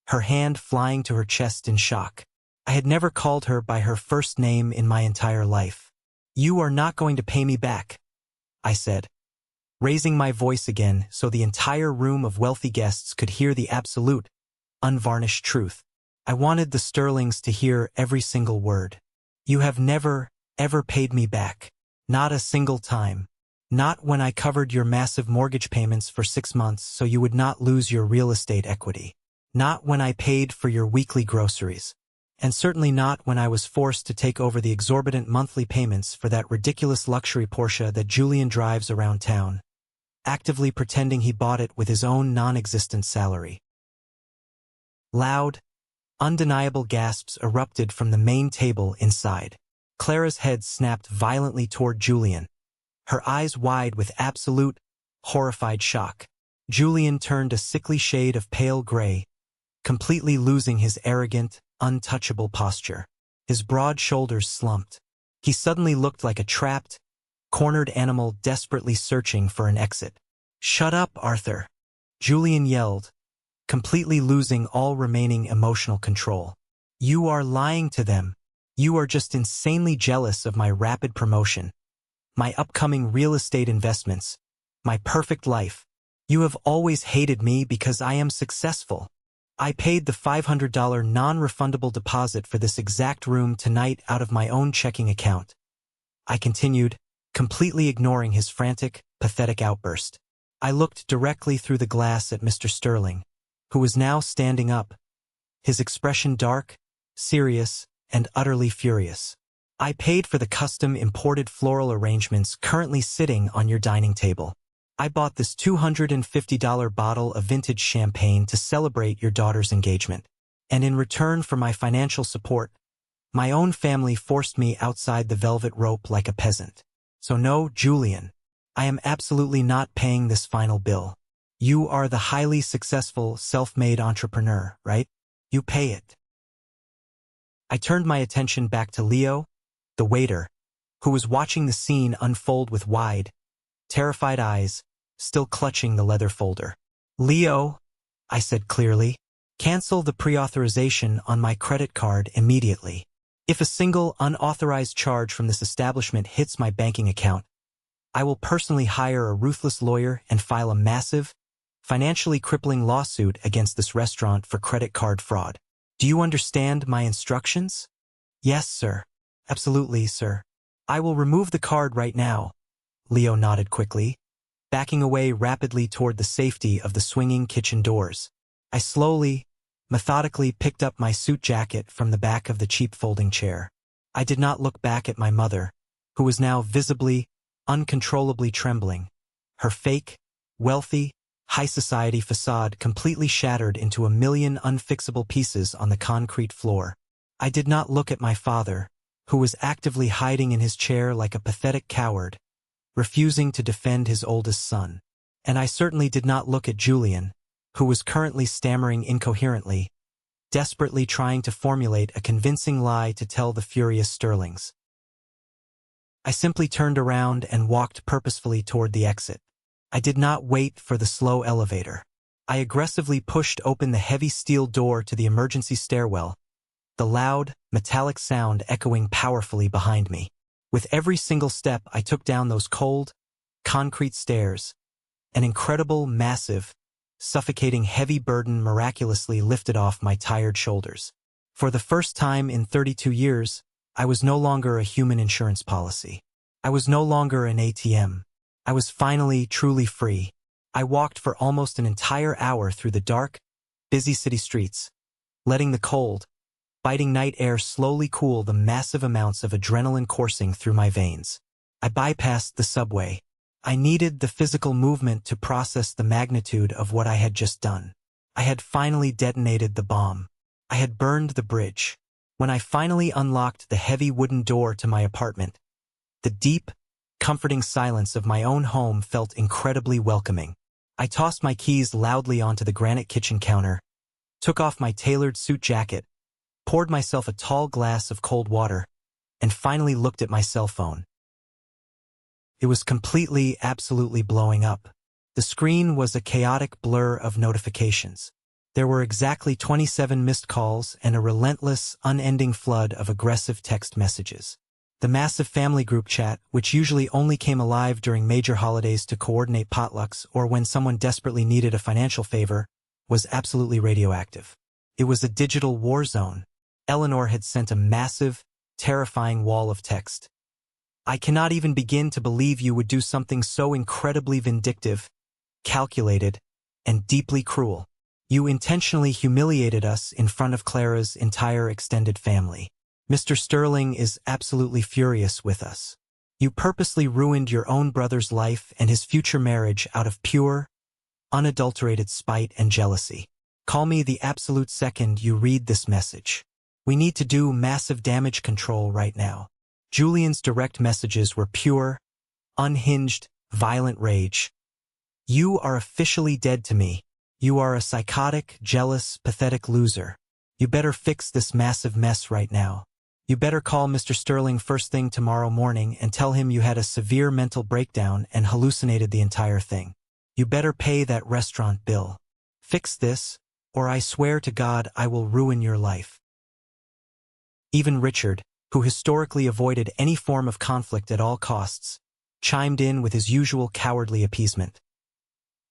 her hand flying to her chest in shock. I had never called her by her first name in my entire life. "You are not going to pay me back," I said, raising my voice again so the entire room of wealthy guests could hear the absolute, unvarnished truth. I wanted the Sterlings to hear every single word. "You have never, ever paid me back. Not a single time. Not when I covered your massive mortgage payments for 6 months so you would not lose your real estate equity. Not when I paid for your weekly groceries. And certainly not when I was forced to take over the exorbitant monthly payments for that ridiculous luxury Porsche that Julian drives around town, actively pretending he bought it with his own non-existent salary." Loud, undeniable gasps erupted from the main table inside. Clara's head snapped violently toward Julian, her eyes wide with absolute, horrified shock. Julian turned a sickly shade of pale gray, completely losing his arrogant, untouchable posture. His broad shoulders slumped. He suddenly looked like a trapped, cornered animal desperately searching for an exit. "Shut up, Arthur," Julian yelled, completely losing all remaining emotional control. "You are lying to them. You are just insanely jealous of my rapid promotion, my upcoming real estate investments, my perfect life. You have always hated me because I am successful. I paid the $500 non-refundable deposit for this exact room tonight out of my own checking account," I continued, completely ignoring his frantic, pathetic outburst. I looked directly through the glass at Mr. Sterling, who was now standing up, his expression dark, serious, and utterly furious. I paid for the custom imported floral arrangements currently sitting on your dining table. I bought this $250 bottle of vintage champagne to celebrate your daughter's engagement. And in return for my financial support, my own family forced me outside the velvet rope like a peasant. So no, Julian, I am absolutely not paying this final bill. You are the highly successful, self-made entrepreneur, right? You pay it. I turned my attention back to Leo, the waiter, who was watching the scene unfold with wide, terrified eyes, still clutching the leather folder. Leo, I said clearly, cancel the pre-authorization on my credit card immediately. If a single unauthorized charge from this establishment hits my banking account, I will personally hire a ruthless lawyer and file a massive, financially crippling lawsuit against this restaurant for credit card fraud. Do you understand my instructions? Yes, sir. Absolutely, sir. I will remove the card right now. Leo nodded quickly, backing away rapidly toward the safety of the swinging kitchen doors. I slowly, methodically picked up my suit jacket from the back of the cheap folding chair. I did not look back at my mother, who was now visibly, uncontrollably trembling, her fake, wealthy, high society facade completely shattered into a million unfixable pieces on the concrete floor. I did not look at my father, who was actively hiding in his chair like a pathetic coward, refusing to defend his oldest son. And I certainly did not look at Julian, who was currently stammering incoherently, desperately trying to formulate a convincing lie to tell the furious Sterlings. I simply turned around and walked purposefully toward the exit. I did not wait for the slow elevator. I aggressively pushed open the heavy steel door to the emergency stairwell, the loud, metallic sound echoing powerfully behind me. With every single step I took down those cold, concrete stairs, an incredible, massive, suffocating heavy burden miraculously lifted off my tired shoulders. For the first time in 32 years, I was no longer a human insurance policy. I was no longer an ATM. I was finally truly free. I walked for almost an entire hour through the dark, busy city streets, letting the cold, biting night air slowly cool the massive amounts of adrenaline coursing through my veins. I bypassed the subway. I needed the physical movement to process the magnitude of what I had just done. I had finally detonated the bomb. I had burned the bridge. When I finally unlocked the heavy wooden door to my apartment, the deep, comforting silence of my own home felt incredibly welcoming. I tossed my keys loudly onto the granite kitchen counter, took off my tailored suit jacket, poured myself a tall glass of cold water, and finally looked at my cell phone. It was completely, absolutely blowing up. The screen was a chaotic blur of notifications. There were exactly 27 missed calls and a relentless, unending flood of aggressive text messages. The massive family group chat, which usually only came alive during major holidays to coordinate potlucks or when someone desperately needed a financial favor, was absolutely radioactive. It was a digital war zone. Eleanor had sent a massive, terrifying wall of text. I cannot even begin to believe you would do something so incredibly vindictive, calculated, and deeply cruel. You intentionally humiliated us in front of Clara's entire extended family. Mr. Sterling is absolutely furious with us. You purposely ruined your own brother's life and his future marriage out of pure, unadulterated spite and jealousy. Call me the absolute second you read this message. We need to do massive damage control right now. Julian's direct messages were pure, unhinged, violent rage. You are officially dead to me. You are a psychotic, jealous, pathetic loser. You better fix this massive mess right now. You better call Mr. Sterling first thing tomorrow morning and tell him you had a severe mental breakdown and hallucinated the entire thing. You better pay that restaurant bill. Fix this, or I swear to God I will ruin your life. Even Richard, who historically avoided any form of conflict at all costs, chimed in with his usual cowardly appeasement.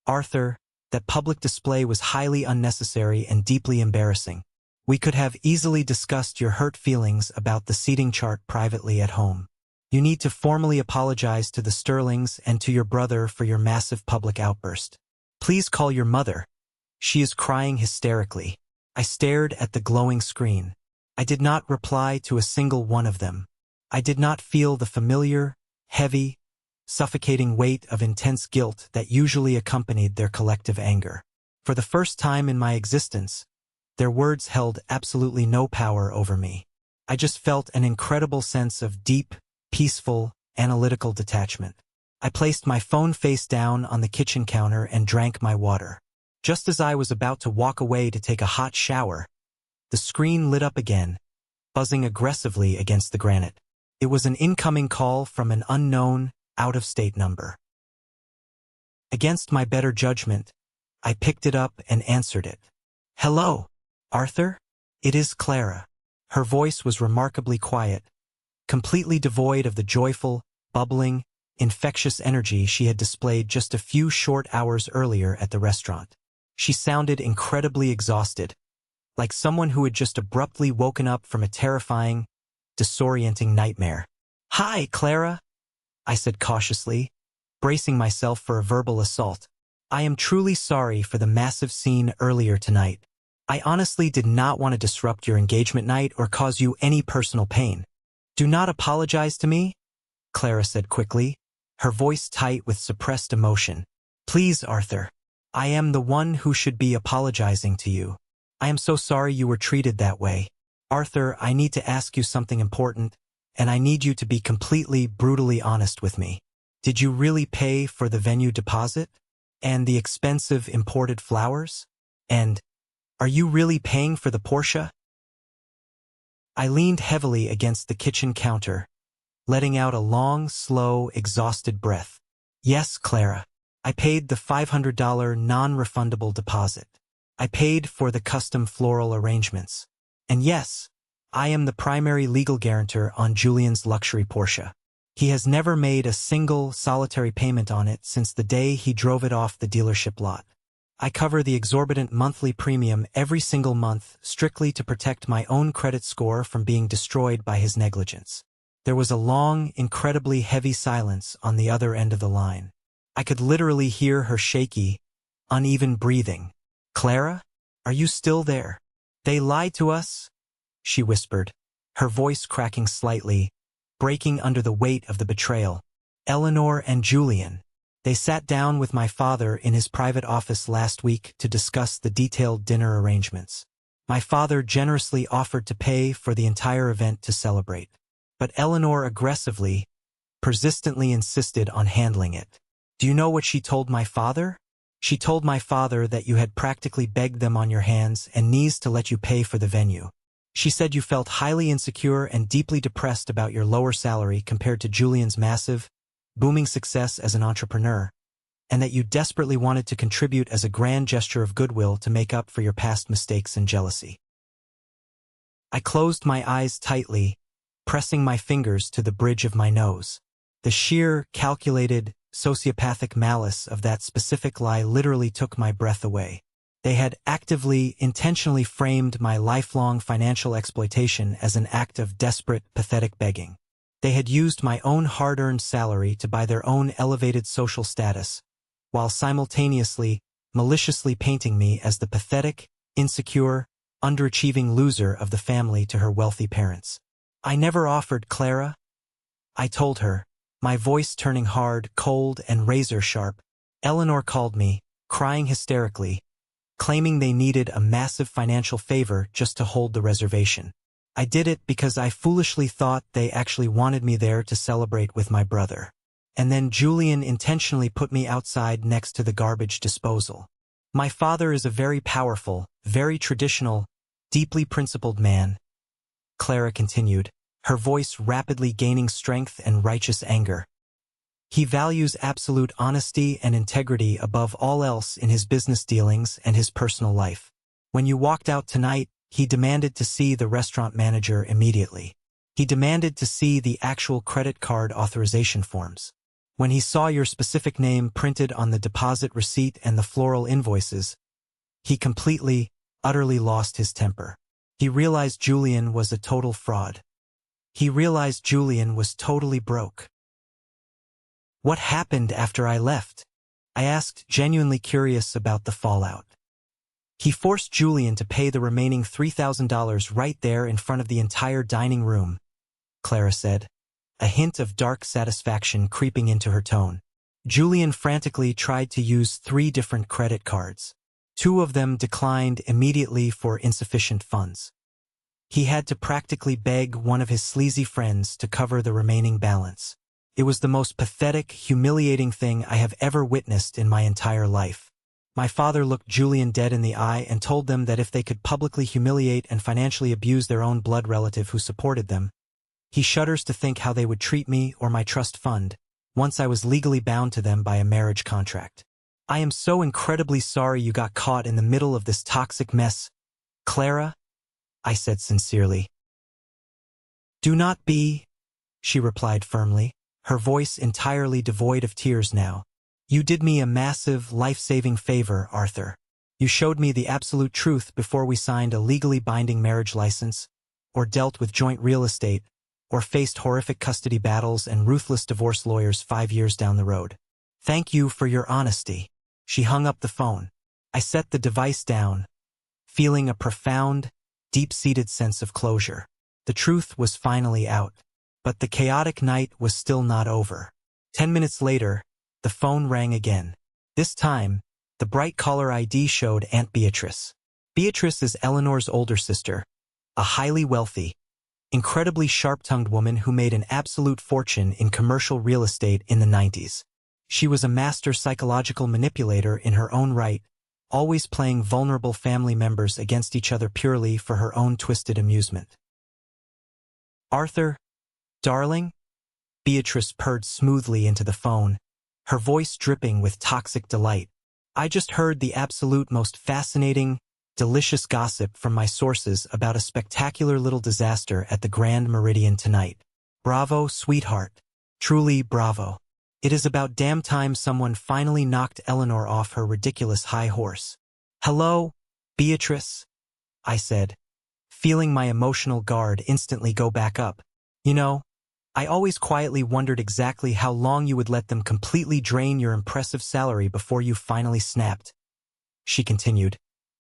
Arthur, that public display was highly unnecessary and deeply embarrassing. We could have easily discussed your hurt feelings about the seating chart privately at home. You need to formally apologize to the Sterlings and to your brother for your massive public outburst. Please call your mother. She is crying hysterically. I stared at the glowing screen. I did not reply to a single one of them. I did not feel the familiar, heavy, suffocating weight of intense guilt that usually accompanied their collective anger. For the first time in my existence, their words held absolutely no power over me. I just felt an incredible sense of deep, peaceful, analytical detachment. I placed my phone face down on the kitchen counter and drank my water. Just as I was about to walk away to take a hot shower, the screen lit up again, buzzing aggressively against the granite. It was an incoming call from an unknown, out-of-state number. Against my better judgment, I picked it up and answered it. "Hello, Arthur? It is Clara." Her voice was remarkably quiet, completely devoid of the joyful, bubbling, infectious energy she had displayed just a few short hours earlier at the restaurant. She sounded incredibly exhausted, like someone who had just abruptly woken up from a terrifying, disorienting nightmare. "Hi, Clara," I said cautiously, bracing myself for a verbal assault. "I am truly sorry for the massive scene earlier tonight. I honestly did not want to disrupt your engagement night or cause you any personal pain." "Do not apologize to me," Clara said quickly, her voice tight with suppressed emotion. "Please, Arthur. I am the one who should be apologizing to you. I am so sorry you were treated that way. Arthur, I need to ask you something important, and I need you to be completely, brutally honest with me. Did you really pay for the venue deposit? And the expensive imported flowers? And are you really paying for the Porsche?" I leaned heavily against the kitchen counter, letting out a long, slow, exhausted breath. "Yes, Clara. I paid the $500 non-refundable deposit. I paid for the custom floral arrangements. And yes, I am the primary legal guarantor on Julian's luxury Porsche. He has never made a single, solitary payment on it since the day he drove it off the dealership lot. I cover the exorbitant monthly premium every single month strictly to protect my own credit score from being destroyed by his negligence." There was a long, incredibly heavy silence on the other end of the line. I could literally hear her shaky, uneven breathing. "Clara, are you still there?" "They lied to us," she whispered, her voice cracking slightly, breaking under the weight of the betrayal. "Eleanor and Julian. They sat down with my father in his private office last week to discuss the detailed dinner arrangements. My father generously offered to pay for the entire event to celebrate. But Eleanor aggressively, persistently insisted on handling it. Do you know what she told my father? She told my father that you had practically begged them on your hands and knees to let you pay for the venue. She said you felt highly insecure and deeply depressed about your lower salary compared to Julian's massive, booming success as an entrepreneur, and that you desperately wanted to contribute as a grand gesture of goodwill to make up for your past mistakes and jealousy. I closed my eyes tightly, pressing my fingers to the bridge of my nose. The sheer, calculated, sociopathic malice of that specific lie literally took my breath away. They had actively, intentionally framed my lifelong financial exploitation as an act of desperate, pathetic begging. They had used my own hard-earned salary to buy their own elevated social status, while simultaneously, maliciously painting me as the pathetic, insecure, underachieving loser of the family to her wealthy parents. "I never offered, Clara," I told her, my voice turning hard, cold, and razor-sharp. "Eleanor called me, crying hysterically, claiming they needed a massive financial favor just to hold the reservation. I did it because I foolishly thought they actually wanted me there to celebrate with my brother. And then Julian intentionally put me outside next to the garbage disposal. My father is a very powerful, very traditional, deeply principled man," Clara continued, her voice rapidly gaining strength and righteous anger. "He values absolute honesty and integrity above all else in his business dealings and his personal life. When you walked out tonight, he demanded to see the restaurant manager immediately. He demanded to see the actual credit card authorization forms. When he saw your specific name printed on the deposit receipt and the floral invoices, he completely, utterly lost his temper. He realized Julian was a total fraud. He realized Julian was totally broke." "What happened after I left?" I asked, genuinely curious about the fallout. "He forced Julian to pay the remaining $3,000 right there in front of the entire dining room," Clara said, a hint of dark satisfaction creeping into her tone. Julian frantically tried to use 3 different credit cards. 2 of them declined immediately for insufficient funds. He had to practically beg one of his sleazy friends to cover the remaining balance. It was the most pathetic, humiliating thing I have ever witnessed in my entire life. My father looked Julian dead in the eye and told them that if they could publicly humiliate and financially abuse their own blood relative who supported them, he shudders to think how they would treat me or my trust fund, once I was legally bound to them by a marriage contract. I am so incredibly sorry you got caught in the middle of this toxic mess, Clara, I said sincerely. Do not be, she replied firmly, her voice entirely devoid of tears now. You did me a massive, life-saving favor, Arthur. You showed me the absolute truth before we signed a legally binding marriage license, or dealt with joint real estate, or faced horrific custody battles and ruthless divorce lawyers 5 years down the road. Thank you for your honesty. She hung up the phone. I set the device down, feeling a profound, deep-seated sense of closure. The truth was finally out. But the chaotic night was still not over. 10 minutes later, the phone rang again. This time, the bright caller ID showed Aunt Beatrice. Beatrice is Eleanor's older sister, a highly wealthy, incredibly sharp-tongued woman who made an absolute fortune in commercial real estate in the 90s. She was a master psychological manipulator in her own right, always playing vulnerable family members against each other purely for her own twisted amusement. Arthur, darling, Beatrice purred smoothly into the phone, her voice dripping with toxic delight. I just heard the absolute most fascinating, delicious gossip from my sources about a spectacular little disaster at the Grand Meridian tonight. Bravo, sweetheart. Truly bravo. It is about damn time someone finally knocked Eleanor off her ridiculous high horse. Hello, Beatrice, I said, feeling my emotional guard instantly go back up. You know, I always quietly wondered exactly how long you would let them completely drain your impressive salary before you finally snapped. She continued,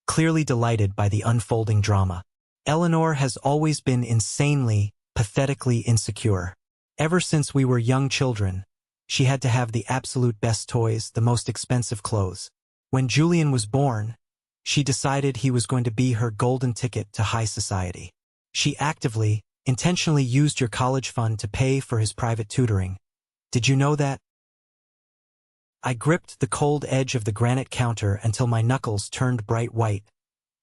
clearly delighted by the unfolding drama. Eleanor has always been insanely, pathetically insecure. Ever since we were young children, she had to have the absolute best toys, the most expensive clothes. When Julian was born, she decided he was going to be her golden ticket to high society. She actively, intentionally used your college fund to pay for his private tutoring. Did you know that? I gripped the cold edge of the granite counter until my knuckles turned bright white,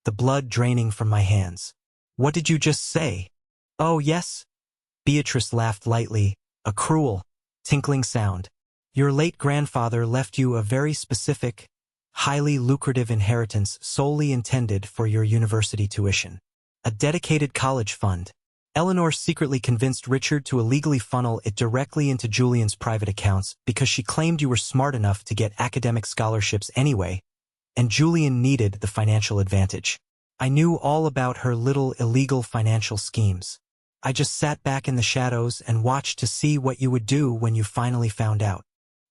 the blood draining from my hands. What did you just say? Oh, yes? Beatrice laughed lightly, a cruel, tinkling sound. Your late grandfather left you a very specific, highly lucrative inheritance solely intended for your university tuition. A dedicated college fund. Eleanor secretly convinced Richard to illegally funnel it directly into Julian's private accounts because she claimed you were smart enough to get academic scholarships anyway, and Julian needed the financial advantage. I knew all about her little illegal financial schemes. I just sat back in the shadows and watched to see what you would do when you finally found out.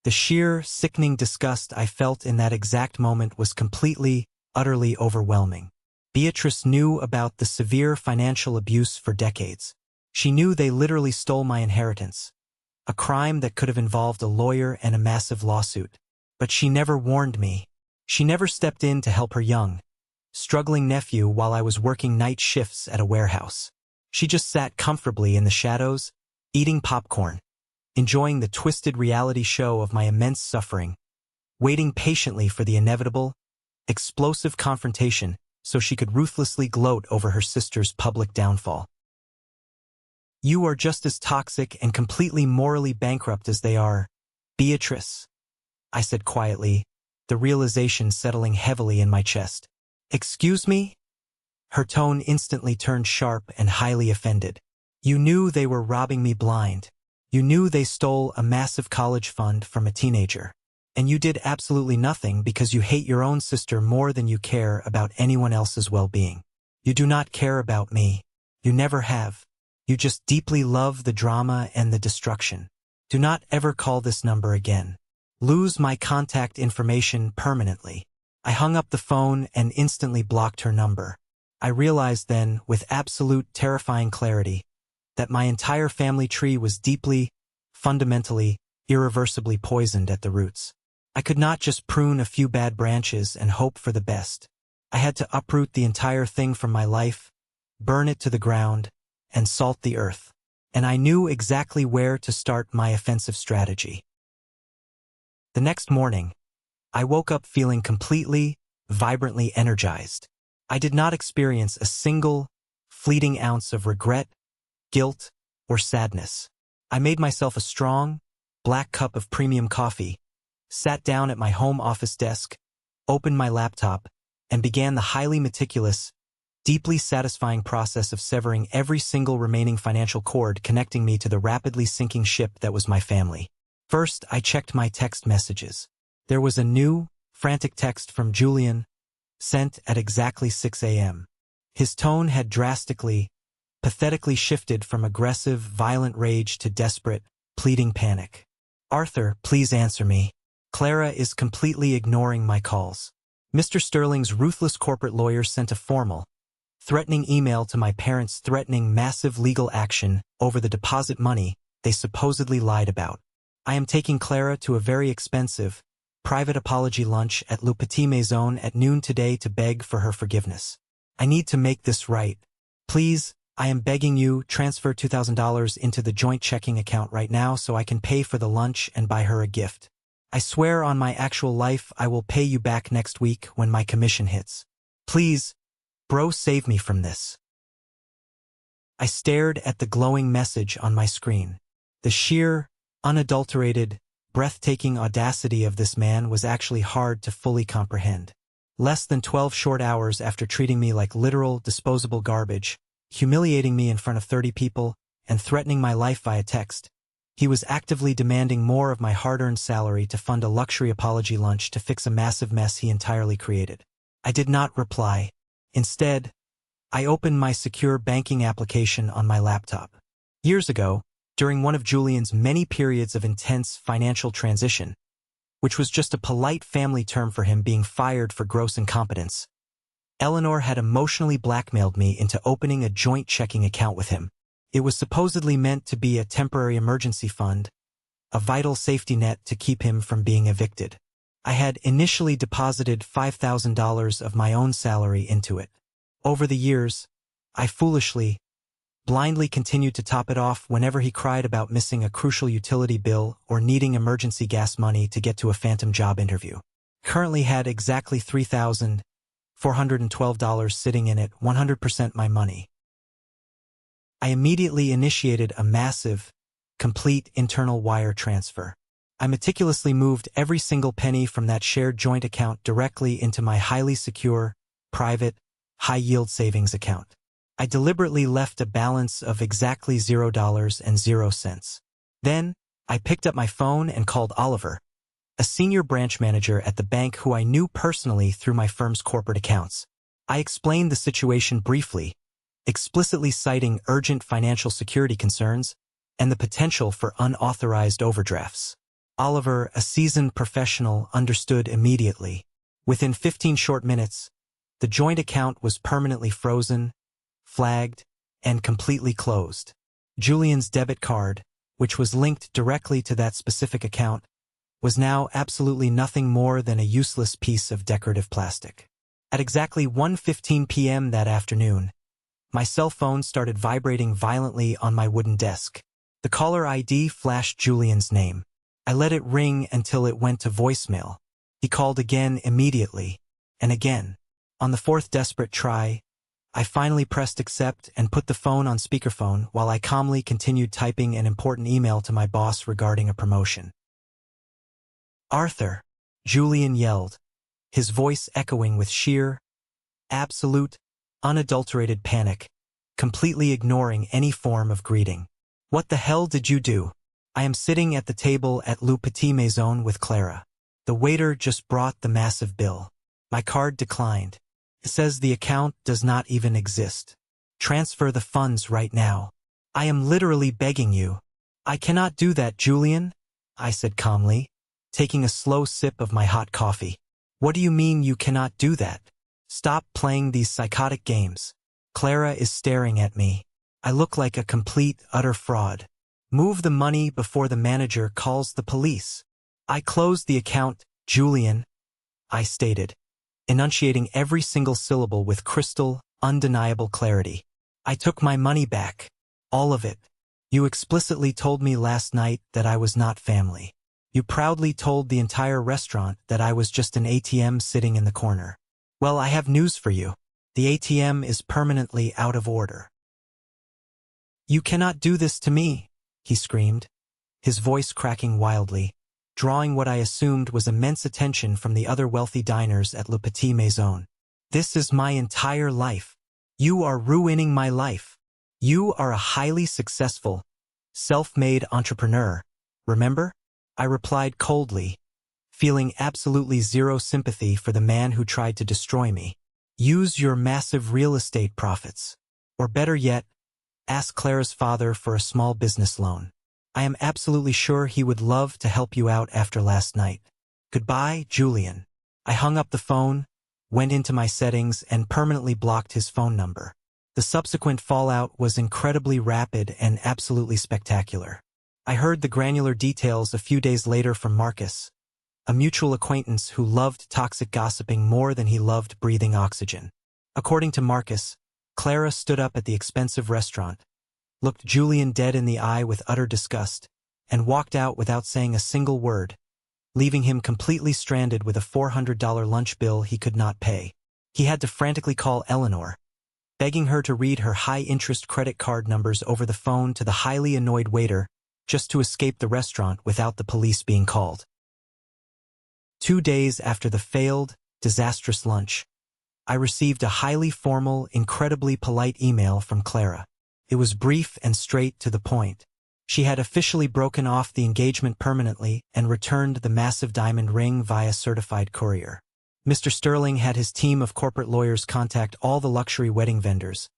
The sheer, sickening disgust I felt in that exact moment was completely, utterly overwhelming. Beatrice knew about the severe financial abuse for decades. She knew they literally stole my inheritance, a crime that could have involved a lawyer and a massive lawsuit. But she never warned me. She never stepped in to help her young, struggling nephew while I was working night shifts at a warehouse. She just sat comfortably in the shadows, eating popcorn, enjoying the twisted reality show of my immense suffering, waiting patiently for the inevitable, explosive confrontation so she could ruthlessly gloat over her sister's public downfall. You are just as toxic and completely morally bankrupt as they are, Beatrice, I said quietly, the realization settling heavily in my chest. Excuse me? Her tone instantly turned sharp and highly offended. You knew they were robbing me blind. You knew they stole a massive college fund from a teenager. And you did absolutely nothing because you hate your own sister more than you care about anyone else's well-being. You do not care about me. You never have. You just deeply love the drama and the destruction. Do not ever call this number again. Lose my contact information permanently. I hung up the phone and instantly blocked her number. I realized then, with absolute terrifying clarity, that my entire family tree was deeply, fundamentally, irreversibly poisoned at the roots. I could not just prune a few bad branches and hope for the best. I had to uproot the entire thing from my life, burn it to the ground, and salt the earth. And I knew exactly where to start my offensive strategy. The next morning, I woke up feeling completely, vibrantly energized. I did not experience a single, fleeting ounce of regret, guilt, or sadness. I made myself a strong, black cup of premium coffee, sat down at my home office desk, opened my laptop, and began the highly meticulous, deeply satisfying process of severing every single remaining financial cord connecting me to the rapidly sinking ship that was my family. First, I checked my text messages. There was a new, frantic text from Julian, sent at exactly 6 a.m. His tone had drastically, pathetically shifted from aggressive, violent rage to desperate, pleading panic. "Arthur, please answer me. Clara is completely ignoring my calls." Mr. Sterling's ruthless corporate lawyer sent a formal, threatening email to my parents threatening massive legal action over the deposit money they supposedly lied about. I am taking Clara to a very expensive, private apology lunch at Le Petit Maison at noon today to beg for her forgiveness. I need to make this right. Please, I am begging you, transfer $2,000 into the joint checking account right now so I can pay for the lunch and buy her a gift. I swear on my actual life I will pay you back next week when my commission hits. Please, bro, save me from this. I stared at the glowing message on my screen. The sheer, unadulterated, breathtaking audacity of this man was actually hard to fully comprehend. Less than 12 short hours after treating me like literal, disposable garbage, humiliating me in front of 30 people, and threatening my life via text, he was actively demanding more of my hard-earned salary to fund a luxury apology lunch to fix a massive mess he entirely created. I did not reply. Instead, I opened my secure banking application on my laptop. Years ago, during one of Julian's many periods of intense financial transition, which was just a polite family term for him being fired for gross incompetence, Eleanor had emotionally blackmailed me into opening a joint checking account with him. It was supposedly meant to be a temporary emergency fund, a vital safety net to keep him from being evicted. I had initially deposited $5,000 of my own salary into it. Over the years, I foolishly, blindly continued to top it off whenever he cried about missing a crucial utility bill or needing emergency gas money to get to a phantom job interview. Currently had exactly $3,412 sitting in it, 100% my money. I immediately initiated a massive, complete internal wire transfer. I meticulously moved every single penny from that shared joint account directly into my highly secure, private, high-yield savings account. I deliberately left a balance of exactly $0.00. Then, I picked up my phone and called Oliver, a senior branch manager at the bank who I knew personally through my firm's corporate accounts. I explained the situation briefly, explicitly citing urgent financial security concerns and the potential for unauthorized overdrafts. Oliver, a seasoned professional, understood immediately. Within 15 short minutes, the joint account was permanently frozen, flagged, and completely closed. Julian's debit card, which was linked directly to that specific account, was now absolutely nothing more than a useless piece of decorative plastic. At exactly 1:15 p.m. that afternoon, my cell phone started vibrating violently on my wooden desk. The caller ID flashed Julian's name. I let it ring until it went to voicemail. He called again immediately, and again. On the fourth desperate try, I finally pressed accept and put the phone on speakerphone while I calmly continued typing an important email to my boss regarding a promotion. "Arthur," Julian yelled, his voice echoing with sheer, absolute, unadulterated panic, completely ignoring any form of greeting. "What the hell did you do? I am sitting at the table at Le Petit Maison with Clara. The waiter just brought the massive bill. My card declined. It says the account does not even exist. Transfer the funds right now. I am literally begging you." "I cannot do that, Julian," I said calmly, taking a slow sip of my hot coffee. "What do you mean you cannot do that? Stop playing these psychotic games." Clara is staring at me, I look like a complete, utter fraud. Move the money before the manager calls the police. I closed the account, Julian, I stated, enunciating every single syllable with crystal, undeniable clarity. I took my money back. All of it. You explicitly told me last night that I was not family. You proudly told the entire restaurant that I was just an ATM sitting in the corner. Well, I have news for you. The ATM is permanently out of order. You cannot do this to me, he screamed, his voice cracking wildly, drawing what I assumed was immense attention from the other wealthy diners at Le Petit Maison. This is my entire life. You are ruining my life. You are a highly successful, self-made entrepreneur, remember? I replied coldly, feeling absolutely zero sympathy for the man who tried to destroy me. Use your massive real estate profits. Or better yet, ask Clara's father for a small business loan. I am absolutely sure he would love to help you out after last night. Goodbye, Julian. I hung up the phone, went into my settings, and permanently blocked his phone number. The subsequent fallout was incredibly rapid and absolutely spectacular. I heard the granular details a few days later from Marcus, a mutual acquaintance who loved toxic gossiping more than he loved breathing oxygen. According to Marcus, Clara stood up at the expensive restaurant, looked Julian dead in the eye with utter disgust, and walked out without saying a single word, leaving him completely stranded with a $400 lunch bill he could not pay. He had to frantically call Eleanor, begging her to read her high-interest credit card numbers over the phone to the highly annoyed waiter just to escape the restaurant without the police being called. 2 days after the failed, disastrous lunch, I received a highly formal, incredibly polite email from Clara. It was brief and straight to the point. She had officially broken off the engagement permanently and returned the massive diamond ring via certified courier. Mr. Sterling had his team of corporate lawyers contact all the luxury wedding vendors,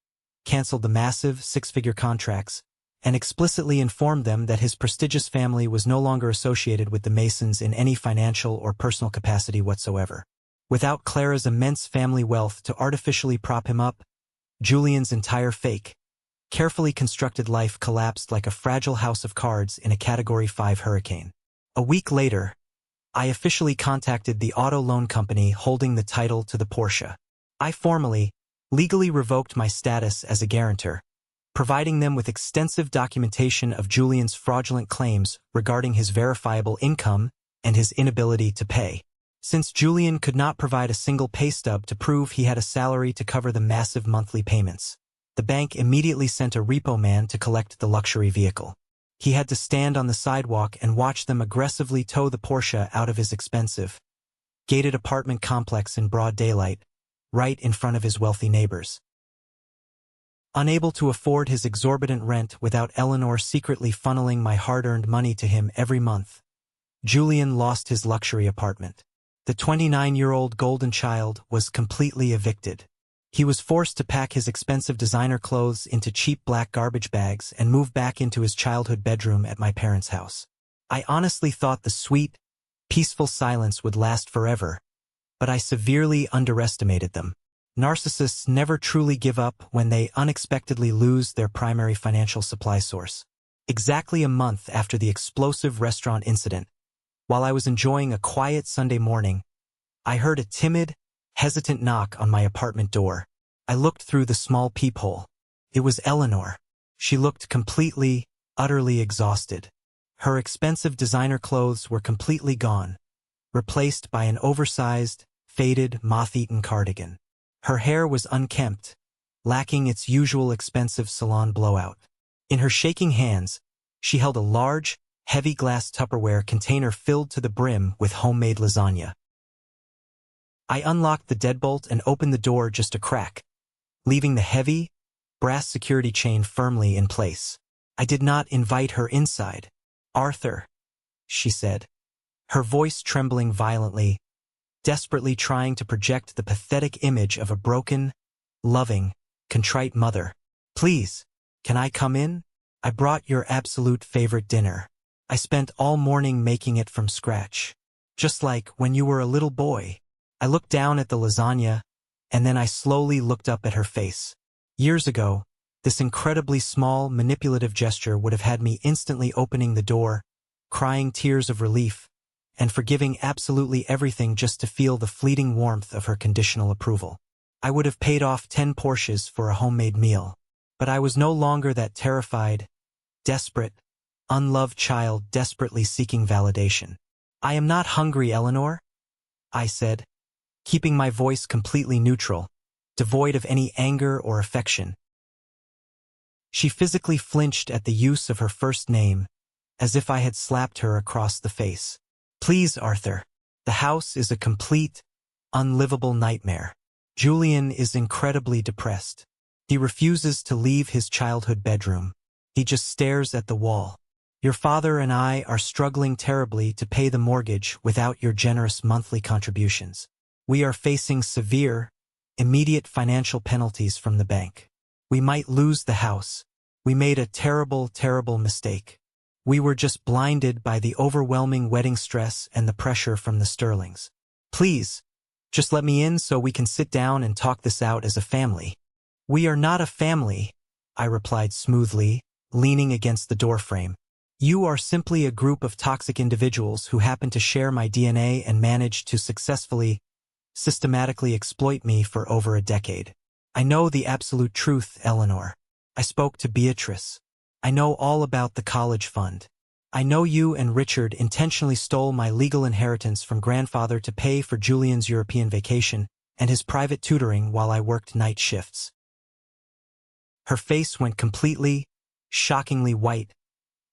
canceled the massive, 6-figure contracts, and explicitly informed them that his prestigious family was no longer associated with the Masons in any financial or personal capacity whatsoever. Without Clara's immense family wealth to artificially prop him up, Julian's entire fake, carefully constructed life collapsed like a fragile house of cards in a Category 5 hurricane. A week later, I officially contacted the auto loan company holding the title to the Porsche. I formally, legally revoked my status as a guarantor, providing them with extensive documentation of Julian's fraudulent claims regarding his verifiable income and his inability to pay. Since Julian could not provide a single pay stub to prove he had a salary to cover the massive monthly payments, the bank immediately sent a repo man to collect the luxury vehicle. He had to stand on the sidewalk and watch them aggressively tow the Porsche out of his expensive, gated apartment complex in broad daylight, right in front of his wealthy neighbors. Unable to afford his exorbitant rent without Eleanor secretly funneling my hard-earned money to him every month, Julian lost his luxury apartment. The 29-year-old golden child was completely evicted. He was forced to pack his expensive designer clothes into cheap black garbage bags and move back into his childhood bedroom at my parents' house. I honestly thought the sweet, peaceful silence would last forever, but I severely underestimated them. Narcissists never truly give up when they unexpectedly lose their primary financial supply source. Exactly a month after the explosive restaurant incident, while I was enjoying a quiet Sunday morning, I heard a timid, hesitant knock on my apartment door. I looked through the small peephole. It was Eleanor. She looked completely, utterly exhausted. Her expensive designer clothes were completely gone, replaced by an oversized, faded, moth-eaten cardigan. Her hair was unkempt, lacking its usual expensive salon blowout. In her shaking hands, she held a large, heavy glass Tupperware container filled to the brim with homemade lasagna. I unlocked the deadbolt and opened the door just a crack, leaving the heavy, brass security chain firmly in place. I did not invite her inside. "Arthur," she said, her voice trembling violently, desperately trying to project the pathetic image of a broken, loving, contrite mother. "Please, can I come in? I brought your absolute favorite dinner. I spent all morning making it from scratch. Just like when you were a little boy." I looked down at the lasagna, and then I slowly looked up at her face. Years ago, This incredibly small, manipulative gesture would have had me instantly opening the door, crying tears of relief, and forgiving absolutely everything just to feel the fleeting warmth of her conditional approval. I would have paid off 10 Porsches for a homemade meal. But I was no longer that terrified, desperate, unloved child desperately seeking validation. "I am not hungry, Eleanor," I said, keeping my voice completely neutral, devoid of any anger or affection. She physically flinched at the use of her first name, as if I had slapped her across the face. "Please, Arthur. The house is a complete, unlivable nightmare. Julian is incredibly depressed. He refuses to leave his childhood bedroom. He just stares at the wall. Your father and I are struggling terribly to pay the mortgage without your generous monthly contributions. We are facing severe, immediate financial penalties from the bank. We might lose the house. We made a terrible, terrible mistake. We were just blinded by the overwhelming wedding stress and the pressure from the Sterlings. Please, just let me in so we can sit down and talk this out as a family." "We are not a family," I replied smoothly, leaning against the doorframe. "You are simply a group of toxic individuals who happen to share my DNA and manage to successfully, systematically exploit me for over a decade. I know the absolute truth, Eleanor. I spoke to Beatrice. I know all about the college fund. I know you and Richard intentionally stole my legal inheritance from grandfather to pay for Julian's European vacation and his private tutoring while I worked night shifts." Her face went completely, shockingly white,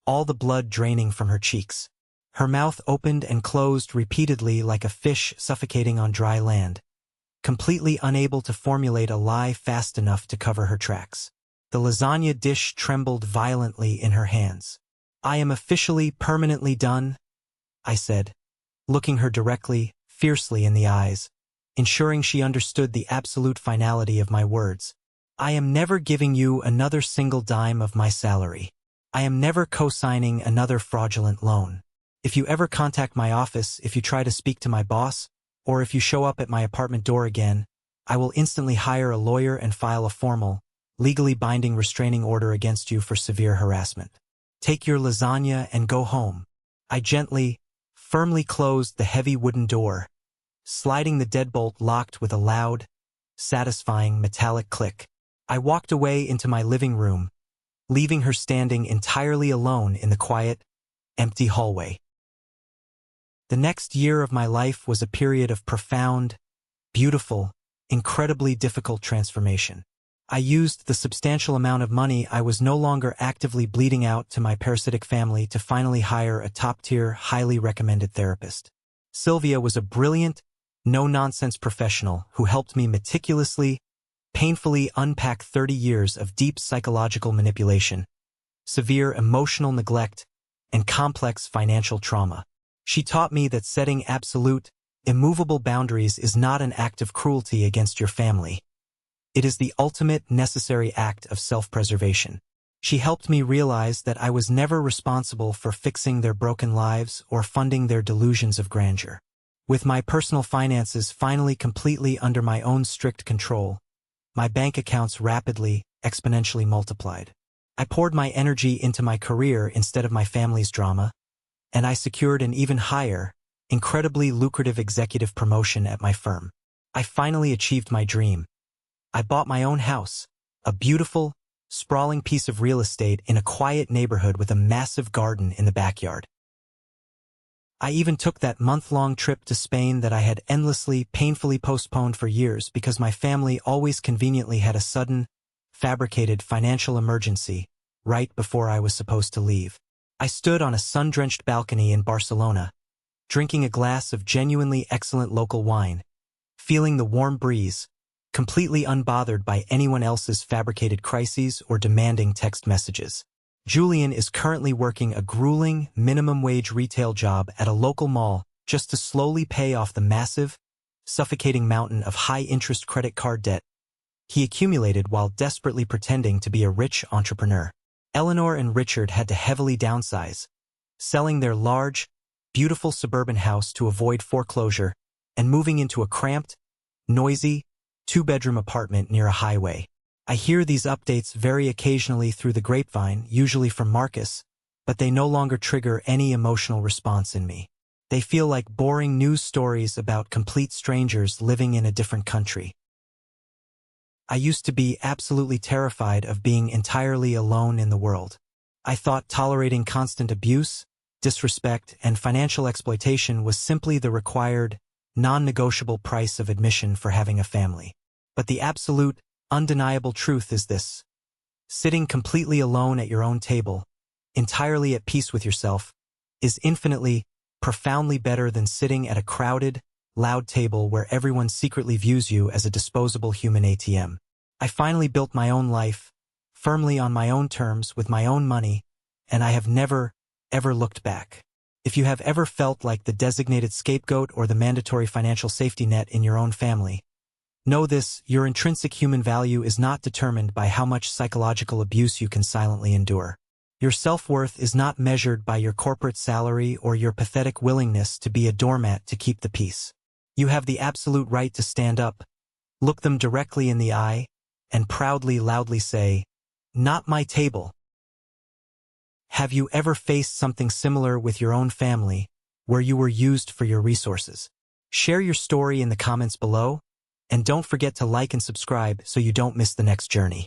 all the blood draining from her cheeks. Her mouth opened and closed repeatedly like a fish suffocating on dry land, completely unable to formulate a lie fast enough to cover her tracks. The lasagna dish trembled violently in her hands. "I am officially permanently done," I said, looking her directly, fiercely in the eyes, ensuring she understood the absolute finality of my words. "I am never giving you another single dime of my salary. I am never co-signing another fraudulent loan. If you ever contact my office, if you try to speak to my boss, or if you show up at my apartment door again, I will instantly hire a lawyer and file a formal, legally binding restraining order against you for severe harassment. Take your lasagna and go home." I gently, firmly closed the heavy wooden door, sliding the deadbolt locked with a loud, satisfying metallic click. I walked away into my living room, leaving her standing entirely alone in the quiet, empty hallway. The next year of my life was a period of profound, beautiful, incredibly difficult transformation. I used the substantial amount of money I was no longer actively bleeding out to my parasitic family to finally hire a top-tier, highly recommended therapist. Sylvia was a brilliant, no-nonsense professional who helped me meticulously, painfully unpack 30 years of deep psychological manipulation, severe emotional neglect, and complex financial trauma. She taught me that setting absolute, immovable boundaries is not an act of cruelty against your family. It is the ultimate necessary act of self-preservation. She helped me realize that I was never responsible for fixing their broken lives or funding their delusions of grandeur. With my personal finances finally completely under my own strict control, my bank accounts rapidly, exponentially multiplied. I poured my energy into my career instead of my family's drama, and I secured an even higher, incredibly lucrative executive promotion at my firm. I finally achieved my dream. I bought my own house, a beautiful, sprawling piece of real estate in a quiet neighborhood with a massive garden in the backyard. I even took that month-long trip to Spain that I had endlessly, painfully postponed for years because my family always conveniently had a sudden, fabricated financial emergency right before I was supposed to leave. I stood on a sun-drenched balcony in Barcelona, drinking a glass of genuinely excellent local wine, feeling the warm breeze, completely unbothered by anyone else's fabricated crises or demanding text messages. Julian is currently working a grueling, minimum-wage retail job at a local mall just to slowly pay off the massive, suffocating mountain of high-interest credit card debt he accumulated while desperately pretending to be a rich entrepreneur. Eleanor and Richard had to heavily downsize, selling their large, beautiful suburban house to avoid foreclosure and moving into a cramped, noisy, two-bedroom apartment near a highway. I hear these updates very occasionally through the grapevine, usually from Marcus, but they no longer trigger any emotional response in me. They feel like boring news stories about complete strangers living in a different country. I used to be absolutely terrified of being entirely alone in the world. I thought tolerating constant abuse, disrespect, and financial exploitation was simply the required, non-negotiable price of admission for having a family. But the absolute, undeniable truth is this. Sitting completely alone at your own table, entirely at peace with yourself, is infinitely, profoundly better than sitting at a crowded, loud table where everyone secretly views you as a disposable human ATM. I finally built my own life, firmly on my own terms with my own money, and I have never, ever looked back. If you have ever felt like the designated scapegoat or the mandatory financial safety net in your own family, know this: your intrinsic human value is not determined by how much psychological abuse you can silently endure. Your self-worth is not measured by your corporate salary or your pathetic willingness to be a doormat to keep the peace. You have the absolute right to stand up, look them directly in the eye, and proudly, loudly say, "Not my table." Have you ever faced something similar with your own family, where you were used for your resources? Share your story in the comments below, and don't forget to like and subscribe so you don't miss the next journey.